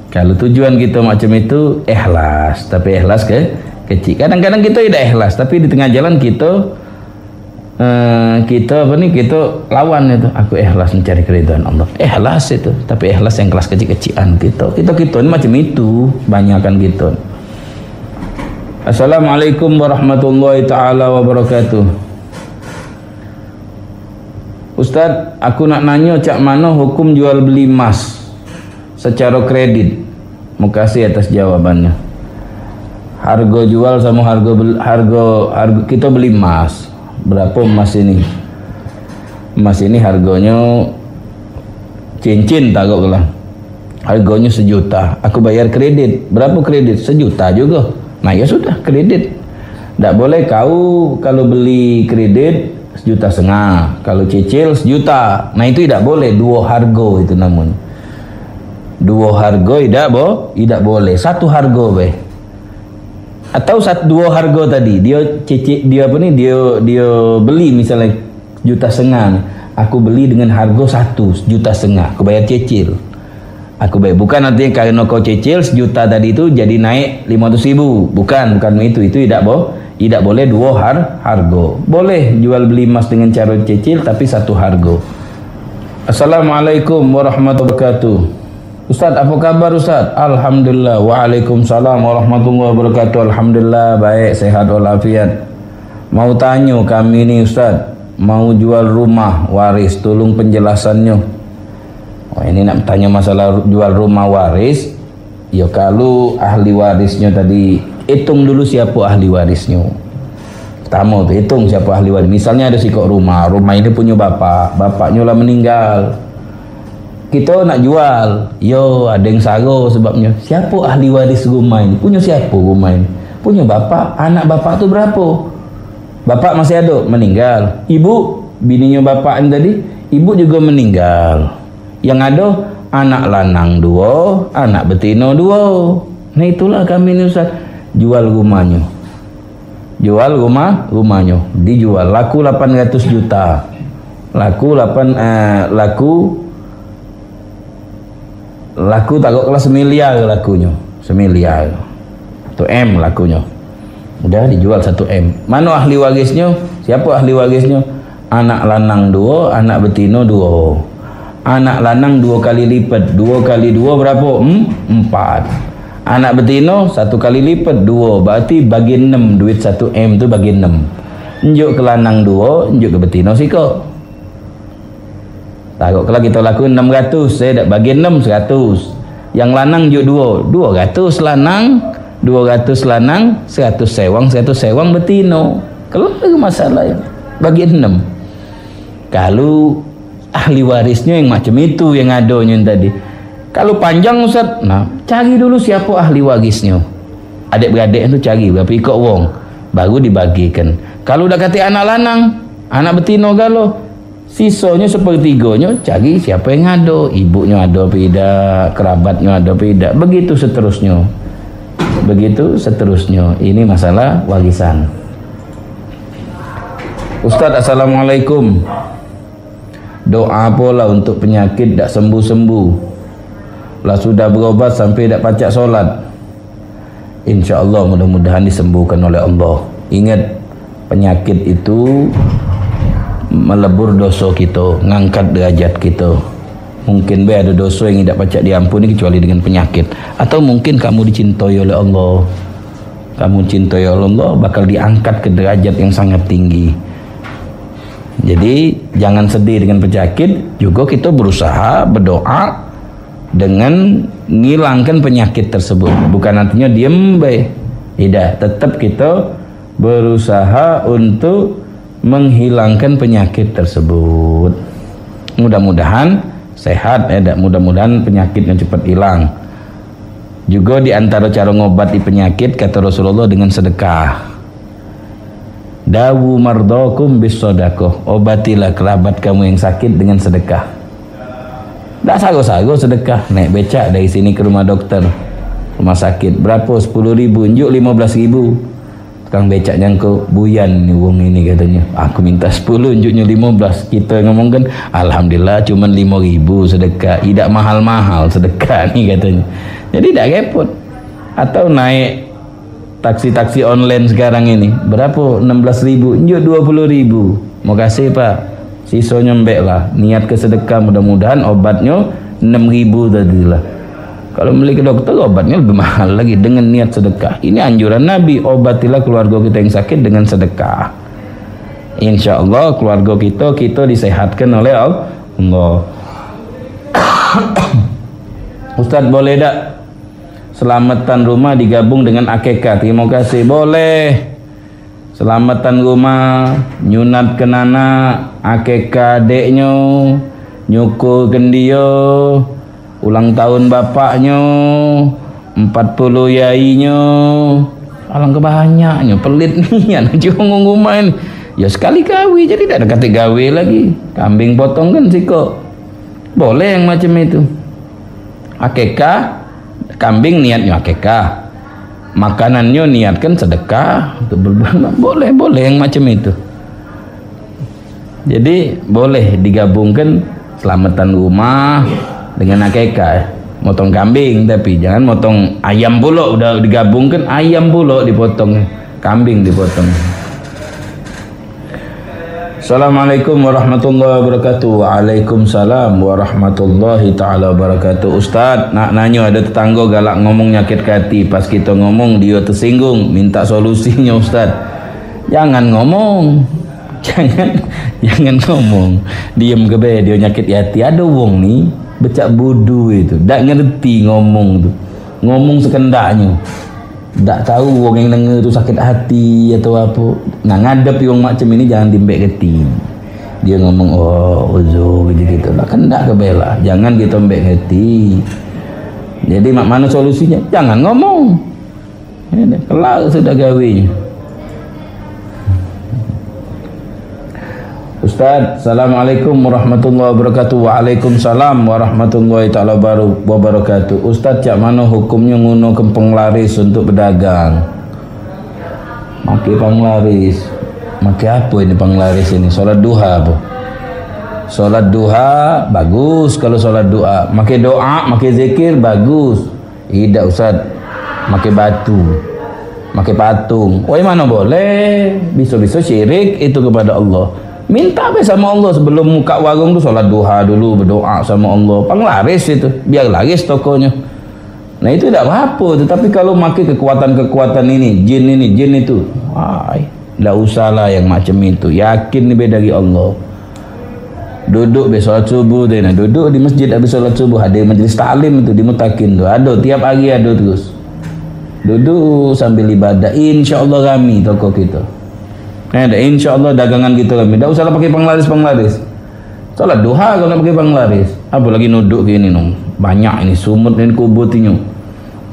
Kalau tujuan kita macam itu ikhlas, tapi ikhlas kecil. Kadang-kadang kita tidak ikhlas, tapi di tengah jalan kita kita lawan itu. Aku ikhlas mencari keridhaan Allah. Ikhlas itu, tapi ikhlas yang kelas kecil-kecilan kita ini macam itu, banyakkan gitu. Assalamualaikum warahmatullahi taala wabarakatuh. Ustaz, aku nak nanya cak mana hukum jual beli emas secara kredit. Makasih atas jawabannya. Harga jual sama harga kita beli emas. Berapa emas ini? Emas ini harganya cincin taruhlah. Harganya 1 juta. Aku bayar kredit. Berapa kredit? 1 juta juga. Nah ya sudah, kredit. Tak boleh kau kalau beli kredit 1,5 juta, kalau cicil 1 juta. Nah itu tidak boleh, dua harga itu namun. Dua harga tidak boleh. Satu harga be. Atau dua harga tadi. Dia beli misalnya 1,5 juta. Aku beli dengan harga 1,5 juta. Aku bayar cicil. Aku bayar. Bukan artinya karena kau cicil 1 juta tadi itu jadi naik 500.000. Bukan itu tidak boleh. Tidak boleh dua harga. Boleh jual beli emas dengan cara cicil tapi satu harga. Assalamualaikum warahmatullahi wabarakatuh. Ustaz, apa kabar Ustaz? Alhamdulillah. Waalaikumsalam warahmatullahi wabarakatuh. Alhamdulillah baik, sehat walafiat. Mau tanya kami ni Ustaz, mau jual rumah waris, tolong penjelasannya. Oh, ini nak tanya masalah jual rumah waris. Ya kalau ahli warisnya tadi, hitung dulu siapa ahli warisnya. Pertama tu hitung siapa ahli waris. Misalnya ada sikok rumah ini punya bapaknya lah meninggal. Kita nak jual, yo ada yang saro sebabnya. Siapa ahli waris rumah ini? Punya siapa rumah ini? Punya bapak. Anak bapak tu berapa? Bapak masih ada, meninggal. Ibu, bininya bapak ini tadi, ibu juga meninggal. Yang ada anak lanang 2, anak betina 2. Nah itulah kami ni Ustaz. Jual rumahnya. Dijual laku 800 juta. Laku takutlah 1 miliar lakunya. 1 miliar. 1 M lakunya. Udah dijual 1 M. Mana ahli warisnya? Siapa ahli warisnya? Anak lanang 2, anak betina 2. Anak lanang 2 kali lipat. 2 kali 2 berapa? 4. Anak betina 1 kali lipat 2. Berarti bagi 6. Duit 1 M tu bagi 6. Njuk ke lanang 2, njuk ke betina sikok. Taruhlah kita laku 600. Saya dak bagi 6 100. Yang lanang njuk 200 lanang, 200 lanang, 100 sewang betina. Kalau ada masalah bagi 6. Kalau ahli warisnya yang macam itu yang adanya tadi. Kalau panjang Ustaz, nah cari dulu siapa ahli warisnya. Adik-beradik itu cari berapa ikut wong, baru dibagikan. Kalau dah kata anak lanang, anak betina galau, sisanya 1/3 cari siapa yang ada. Ibunya ada apa tidak, kerabatnya ada apa tidak. Begitu seterusnya. Ini masalah warisan. Ustaz, assalamualaikum. Doa pola untuk penyakit tak sembuh-sembuh. Lah sudah berobat sampai tak pacak solat. InsyaAllah mudah-mudahan disembuhkan oleh Allah. Ingat, penyakit itu melebur dosa kita, ngangkat derajat kita. Mungkin ada dosa yang tidak pacak diampuni kecuali dengan penyakit. Atau mungkin kamu dicintai oleh Allah. Kamu cintai oleh Allah, bakal diangkat ke derajat yang sangat tinggi. Jadi jangan sedih dengan penyakit, juga kita berusaha berdoa dengan ngilangkan penyakit tersebut. Bukan nantinya diem baik. Tidak, tetap kita berusaha untuk menghilangkan penyakit tersebut. Mudah-mudahan sehat, mudah-mudahan penyakitnya cepat hilang. Juga di antara cara ngobati penyakit kata Rasulullah dengan sedekah. Dawu mardakum bis sedekah. Obatilah kerabat kamu yang sakit dengan sedekah. Tak sago-sago sedekah. Naik becak dari sini ke rumah dokter, rumah sakit. Berapa? 10.000. Njuk 15.000. Tukang becak nyangkut, buyan ni wong ini katanya. Aku minta 10, njuknya 15. Kita ngomongkan, alhamdulillah cuma 5.000 sedekah. Tidak mahal-mahal sedekah ni katanya. Jadi tak repot. Atau naik taksi-taksi online sekarang ini berapa? 16.000, njuk 20.000. Mau kasih pak, sisanya mbek lah. Niat ke sedekah, mudah-mudahan obatnya 6.000 tadi lah. Kalau beli ke dokter obatnya lebih mahal lagi. Dengan niat sedekah, ini anjuran Nabi, obatilah keluarga kita yang sakit dengan sedekah. Insya Allah keluarga kita disehatkan oleh Allah. Ustaz, boleh tak selamatan rumah digabung dengan akikah? Terima kasih. Boleh. Selamatan rumah, nyunatkan anak, akikah adeknya, nyukurkan dia, ulang tahun bapaknya, 40 yainya. Alangkah banyaknya, pelit nih anak cuma rumah ini. Ya sekali gawe, jadi tak ada kata gawe lagi. Kambing potong kan siko. Boleh yang macam itu. Akikah, kambing niatnya akikah, makanannya niatkan sedekah untuk berbagi. Boleh yang macam itu. Jadi boleh digabungkan selamatan rumah dengan akikah. Motong kambing, tapi jangan motong ayam pula. Udah digabungkan ayam pula dipotong, kambing dipotong. Assalamualaikum warahmatullahi wabarakatuh. Waalaikumsalam warahmatullahi ta'ala wabarakatuh. Ustaz, nak nanya, ada tetangga galak ngomong nyakit hati. Pas kita ngomong dia tersinggung, minta solusinya Ustaz. Jangan ngomong. Jangan ngomong. Diam ke be, dia nyakit hati. Ada wong ni becak bodoh itu, tak ngerti ngomong tu. Ngomong sekendaknya. Tak tahu orang yang dengar tu sakit hati atau apa. Nah, ngadepi orang macam ini jangan dimbek geti. Dia ngomong uzur gitu-gitu lah, kendak ke bela. Jangan kita mbek geti. Jadi mana solusinya? Jangan ngomong. Kelak sudah gawe. Ustaz, Assalamualaikum warahmatullahi wabarakatuh. Waalaikumsalam warahmatullahi ta'ala wabarakatuh. Ustaz, cak mana hukumnya ngunakan penglaris untuk berdagang? Makai penglaris. Makai apa ini penglaris ini? Solat duha apa? Solat duha bagus kalau solat doa. Makai doa, makai zikir bagus. Tidak Ustaz. Makai batu, makai patung. Wah, mana boleh? Bisa-bisa syirik itu kepada Allah. Minta apa sama Allah sebelum buka warung tu, solat duha dulu, berdoa sama Allah. Penglaris itu, biar laris tokonya. Nah itu tidak apa-apa. Tetapi kalau makai kekuatan-kekuatan ini, jin itu, tidak usahlah yang macam itu. Yakin ni dari Allah. Duduk besok solat subuh tu, duduk di masjid habis solat subuh, ada majlis taklim itu di Mutakin tu, ada tiap hari ada terus. Duduk sambil ibadah, insya Allah kami toko kita. Insya Allah dagangan kita kami. Tak usahlah pakai penglaris. Salat duha kalau nak pakai penglaris. Apa lagi nuduk gini nong. Banyak ini sumut ini kubutinya.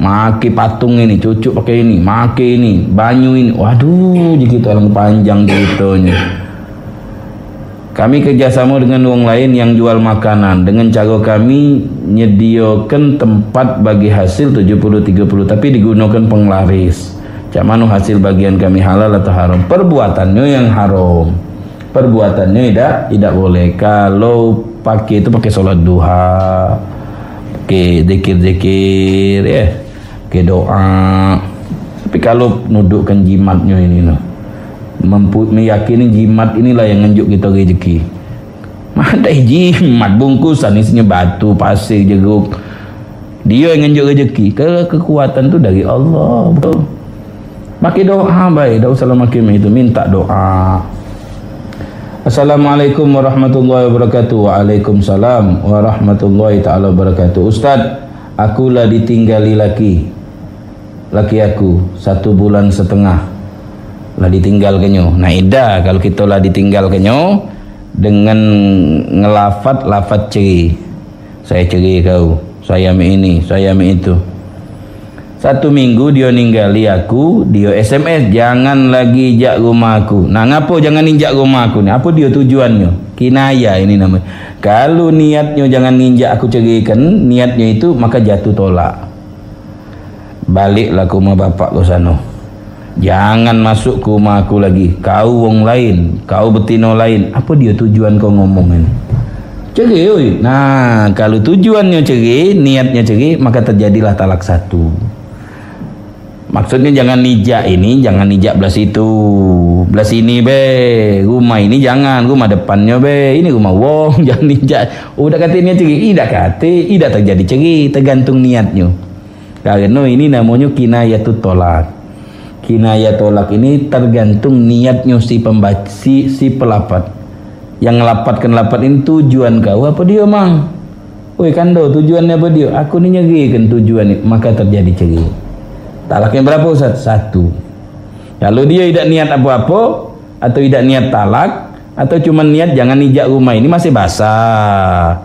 Maki patung ini, cucuk pakai ini, maki ini, banyu ini. Waduh, jika orang panjang gitunya. Kami kerjasama dengan orang lain yang jual makanan. Dengan cara kami menyediakan tempat bagi hasil 70-30 tapi digunakan penglaris. Cak mana hasil bagian kami halal atau haram? Perbuatannya yang haram. Perbuatannya tidak boleh. Kalau pakai itu pakai solat duha, pakai zikir-zikir, pakai doa. Tapi kalau nudukkan jimatnya ini, meyakini jimat inilah yang ngenjuk kita rezeki. Mana jimat bungkusan isinya batu, pasir, jeruk. Dia yang ngenjuk rezeki. Kekuatan tu dari Allah, betul. Makai doa baik, tak usah makai itu, minta doa. Assalamualaikum warahmatullahi wabarakatuh. Waalaikumsalam warahmatullahi ta'ala wabarakatuh. Ustaz, akulah ditinggali laki aku 1 bulan setengah lah ditinggal kenyo. Nah ida kalau kita lah ditinggal kenyo, dengan lafat cerai. Saya cerai kau, saya ambil ini, saya ambil itu. 1 minggu dia ninggali aku, dia SMS, jangan lagi jak rumah aku. Nah, ngapo jangan injak rumah aku ni? Apa dia tujuannya? Kinaya ini namanya. Kalau niatnya jangan ninjak aku ceraikan, niatnya itu maka jatuh tolak. Baliklah ke rumah bapak kau sana. Jangan masuk ke rumah aku lagi. Kau wong lain, kau betina lain. Apa dia tujuan kau ngomong ini? Cerai oi. Nah, kalau tujuannya cerai, niatnya cerai, maka terjadilah talak 1. Maksudnya jangan nijak ini, jangan nijak belah situ, belah sini be. Rumah ini jangan, rumah depannya be. Ini rumah wong, jangan nijak. Udah kata niat cerai, tidak kata, tidak terjadi cerai, tergantung niatnya. Karena ini namanya kinayatut tolak. Kinayat tolak ini tergantung niatnya si pembaca, si pelafat. Yang ngelapatkan lapat ini tujuan kau apa dia mang? Woi kando tujuannya apa dia? Aku ni nyerikan tujuan ini, maka terjadi cerai. Talaknya berapa Ustaz? 1. Kalau dia tidak niat apa-apa atau tidak niat talak atau cuma niat jangan nijak rumah ini masih basah.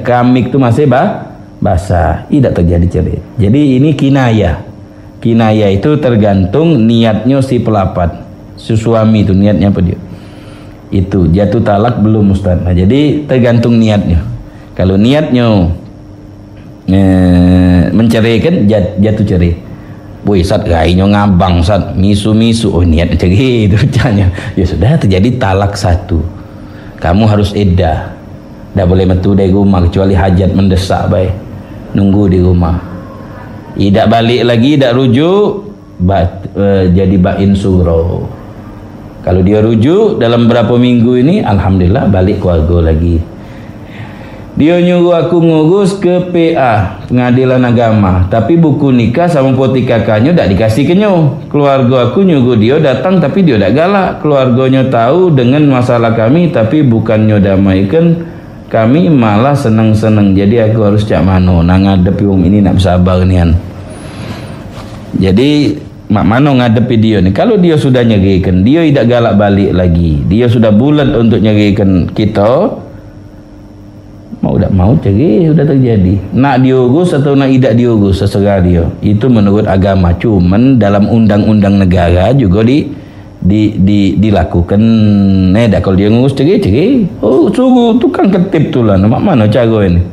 Keramik tu masih basah, tidak terjadi cerai. Jadi ini kinayah. Kinayah itu tergantung niatnya si pelafat. Si suami itu niatnya apa dia? Itu jatuh talak belum Ustaz? Nah, jadi tergantung niatnya. Kalau niatnya menceraikan jatuh cerai. Boy, Sat, gainya ngabang, Sat, misu-misu. Oh, niat cerai itu caranya. Ya sudah, terjadi talak 1. Kamu harus iddah. Tidak boleh metu dari rumah kecuali hajat mendesak, baik. Nunggu di rumah. Tidak balik lagi, tidak rujuk, jadi bain suro. Kalau dia rujuk dalam berapa minggu ini, alhamdulillah balik keluarga lagi. Dia nyuruh aku ngurus ke PA, Pengadilan Agama, tapi buku nikah sama poti kakaknya tak dikasih kenyo. Keluarga aku nyuruh dia datang tapi dia tak galak. Keluarganya tahu dengan masalah kami tapi bukannya damaikan kami, malah senang-senang. Jadi aku harus cak mano nak ngadepi wong ini, nak bersabar nian. Jadi mak mano ngadepi dia ni. Kalau dia sudah nyerikan, dia tidak galak balik lagi, dia sudah bulat untuk nyerikan kita, mau tak mau cerai sudah terjadi. Nak diurus atau nak tidak diurus terserah dia. Itu menurut agama. Cuman dalam undang-undang negara juga dilakukan. Dah kalau dia ngurus cerai. Oh, suruh tukang ketip tu lah. Mak mana cara ini?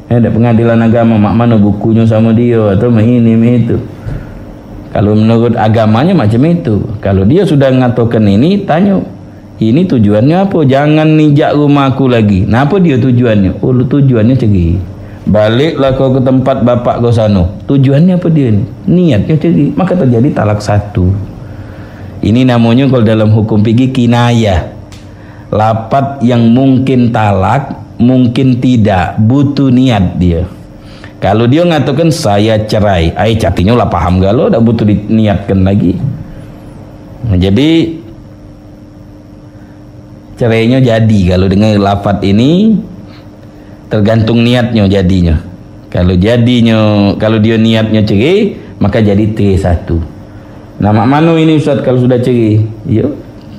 Dah Pengadilan Agama, mak mana bukunya sama dia atau ini itu. Kalau menurut agamanya macam itu. Kalau dia sudah ngatakan ini, tanya. Ini tujuannya apa? Jangan nijak rumah aku lagi. Nah, apa dia tujuannya? Oh, tujuannya cerai. Baliklah kau ke tempat bapak kau sana. Tujuannya apa dia ni? Niatnya cerai. Maka terjadi talak 1. Ini namanya kalau dalam hukum fikih kinayah. Lapat yang mungkin talak, mungkin tidak. Butuh niat dia. Kalau dia ngatakan saya cerai, catinya lah paham galau, tak butuh diniatkan lagi. Nah, jadi cerainya jadi kalau dengan lafaz ini tergantung niatnya jadinya. Kalau dia niatnya cerai maka jadi T1. Nah, mak mano ini Ustaz kalau sudah cerai? Ya,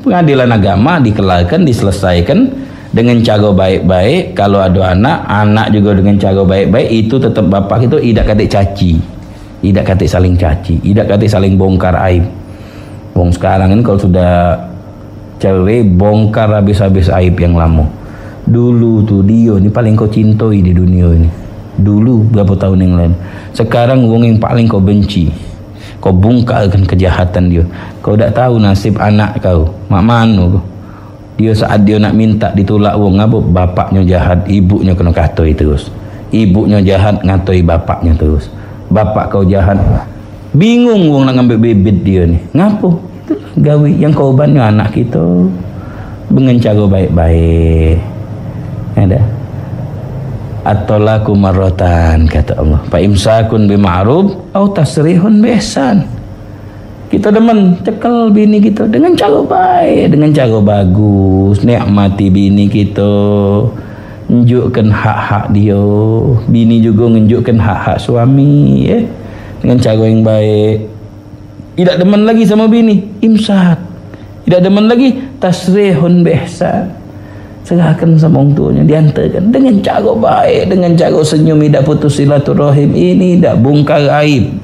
Pengadilan Agama dikelarkan, diselesaikan dengan cara baik-baik. Kalau ada anak juga dengan cara baik-baik. Itu tetap bapak itu tidak katik caci, tidak katik saling caci, tidak katik saling bongkar aib. Wong sekarang ini kalau sudah cerai bongkar habis-habis aib yang lama. Dulu tuh dia ini paling kau cintai di dunia ini. Dulu berapa tahun yang lalu. Sekarang wong yang paling kau benci. Kau bongkarkan kejahatan dia. Kau tak tahu nasib anak kau. Mak mano kau. Dia saat dia nak minta ditolak wong apa, bapaknya jahat, ibunya kena katoi terus. Ibunya jahat ngatoi bapaknya terus. Bapak kau jahat. Bingung wong nak ngambil bibit dia ni. Ngapo? Gawi yang korbannya anak kita dengan cara baik-baik. Ada at-talaqu marratan kata Allah. Fa imsakun bima'ruf au tasrihun biihsan. Kita demen cekel bini kita dengan cara baik, dengan cara bagus, nikmati bini kita, tunjukkan hak-hak dia. Bini juga menunjukkan hak-hak suami dengan cara yang baik. Tidak demen lagi sama bini, imsak. Tidak demen lagi, tasrihun biihsan. serahkan sama orang tuanya, diantarkan dengan cara baik, dengan cara senyum, tidak putus silaturahim, ini tidak bongkar aib.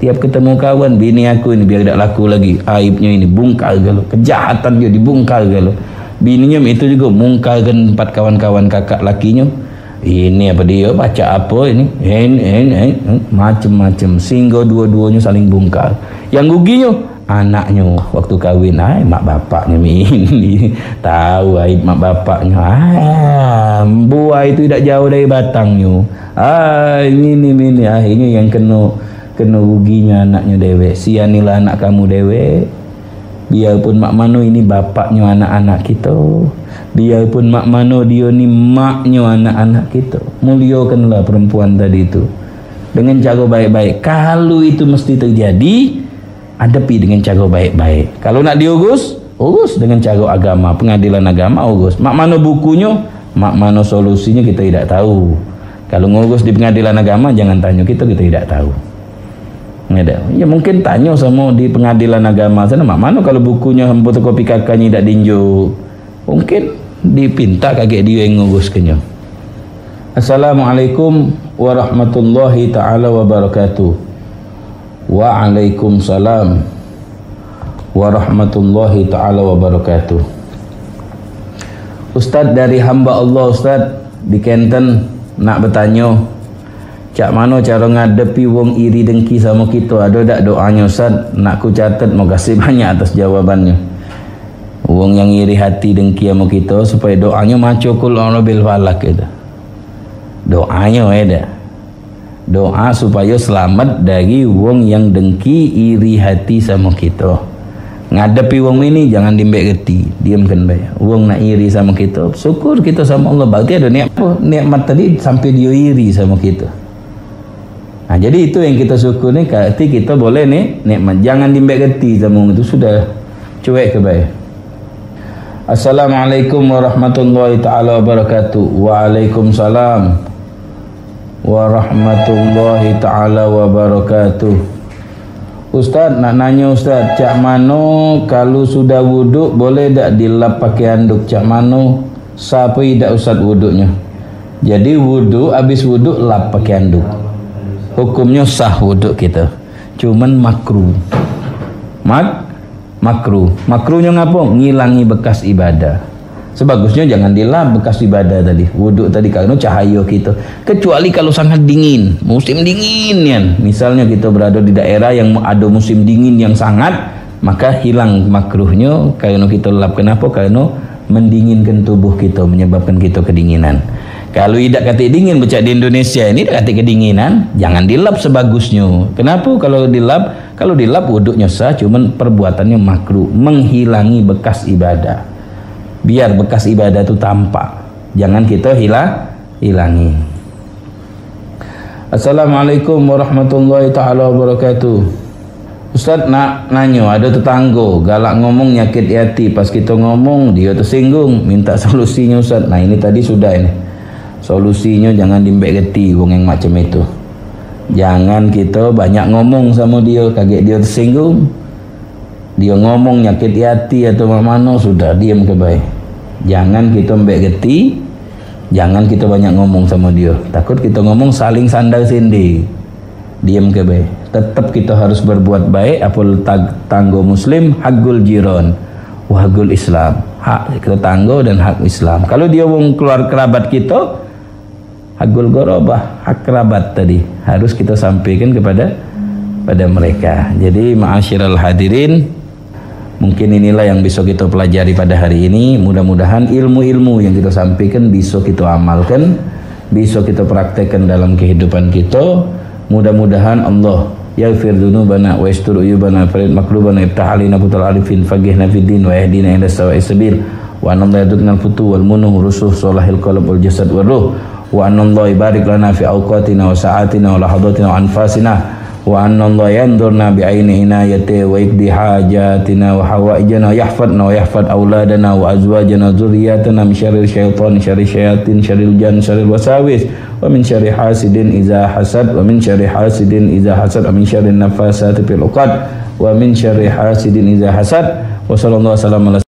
Tiap ketemu kawan, bini aku ini biar tidak laku lagi, aibnya ini bongkar galau, kejahatan dia dibongkar galau. Bininya itu juga bongkarkan 4 kawan-kawan kakak lakinya. Ini apa dia baca apa ini, macam-macam, sehingga dua-duanya saling bongkar. Yang ruginya anaknya waktu kahwin, mak bapaknya ini tahu aib mak bapaknya. Buah itu tidak jauh dari batangnya. Ini akhirnya yang kena ruginya anaknya dewe. Sianilah anak kamu dewe. Biarpun mak mano ini bapaknya anak-anak kita, biarpun mak mano dia ni maknya anak-anak kita, muliakanlah perempuan tadi itu dengan cara baik-baik. Kalau itu mesti terjadi, hadapi dengan cara baik-baik. Kalau nak diurus, urus dengan cara agama, pengadilan agama urus. Mak mana bukunya, mak mana solusinya kita tidak tahu. Kalau ngurus di pengadilan agama jangan tanya kita tidak tahu. Ya mungkin tanya sama di pengadilan agama sana, mak mana kalau bukunya fotokopi kakaknya tidak dinjuk. Mungkin dipinta kakek dia yang nguruskannya. Assalamualaikum warahmatullahi taala wabarakatuh. Waalaikumsalam warahmatullahi ta'ala wabarakatuh. Ustaz, dari hamba Allah Ustaz di Kenten nak bertanya, cak mana cara ngadepi wong iri dengki sama kita? Ada tak doanya Ustaz? Nak ku catat, mau kasih banyak atas jawabannya. Wong yang iri hati dengki sama kita, supaya doanya maco kul bil falak itu. Doanya ada. Doa supaya selamat dari wong yang dengki iri hati sama kita. Ngadepi wong ini jangan dimbek geti, diamkan baik. Wong nak iri sama kita, syukur kita sama Allah, berarti ada nikmat tadi sampai dia iri sama kita. Nah, jadi itu yang kita syukur nih, berarti kita boleh nih nikmat, jangan dimbek geti sama wong itu, sudah cuek ke baik. Assalamualaikum warahmatullahi taala wabarakatuh. Waalaikumsalam warahmatullahi ta'ala wabarakatuh. Ustaz, nak nanya Ustaz, cak mano kalau sudah wuduk boleh tak dilap pakai handuk? Cak mano siapa tidak Ustaz wuduknya? Jadi wuduk, habis wuduk lap pakai handuk, hukumnya sah wuduk kita, cuman makruh. Makruhnya ngapa? Ngilangi bekas ibadah. Sebagusnya jangan dilap bekas ibadah tadi, wuduk tadi, karena cahaya kita. Kecuali kalau sangat dingin, musim dingin ya. Misalnya kita berada di daerah yang ada musim dingin yang sangat, maka hilang makruhnya karena kita lap. Kenapa? Karena mendinginkan tubuh kita, menyebabkan kita kedinginan. Kalau tidak katik dingin, becak di Indonesia ini katik kedinginan, jangan dilap sebagusnya. Kenapa? Kalau dilap wuduknya sah, cuman perbuatannya makruh, menghilangi bekas ibadah. Biar bekas ibadah itu tampak, jangan kita hilangi. Assalamualaikum warahmatullahi ta'ala wabarakatuh. Ustaz, nak nanya, ada tetangga galak ngomong nyakit hati, pas kita ngomong dia tersinggung, minta solusinya Ustaz. Nah ini tadi sudah ini solusinya, jangan dimbek geti wong yang macam itu. Jangan kita banyak ngomong sama dia, kaget dia tersinggung, dia ngomong nyakit hati atau mana, sudah diam ke baik. Jangan kita mbek geti, jangan kita banyak ngomong sama dia, takut kita ngomong saling sandar sindi. Diam ke baik. Tetap kita harus berbuat baik. Apul tanggo muslim, hakul jiron wa hakul Islam, hak tetangga dan hak Islam. Kalau dia wong keluar kerabat kita, hakul gorobah, hak kerabat tadi harus kita sampaikan kepada mereka. Jadi ma'asyiral hadirin, mungkin inilah yang bisa kita pelajari pada hari ini. Mudah-mudahan ilmu-ilmu yang kita sampaikan bisa kita amalkan, bisa kita praktekkan dalam kehidupan kita. Mudah-mudahan Allah yaghfir dzunubana wa yastur uyubana farid makrubana iftah alina putal arifin faqihna fid din wa yahdina ila sawa'is sabil wa anna yaduknal futu wal munuh rusuh salahil qalb wal jasad wal ruh wa anna Allah barik lana fi awqatina wa sa'atina wa lahadatina wa anfasina wa anna Allah yandurna bi aini inayati wa ikdi hajatina wa hawaijana yahfadna wa yahfad auladana wa azwajana dzurriyyatana min syarril syaitan syarril syayatin syarril jan syarril wasawis wa min syarri hasidin iza hasad wa min syarri hasidin iza hasad wa min syarri nafasati fil uqad wa min syarri hasidin iza hasad wa sallallahu alaihi wasallam.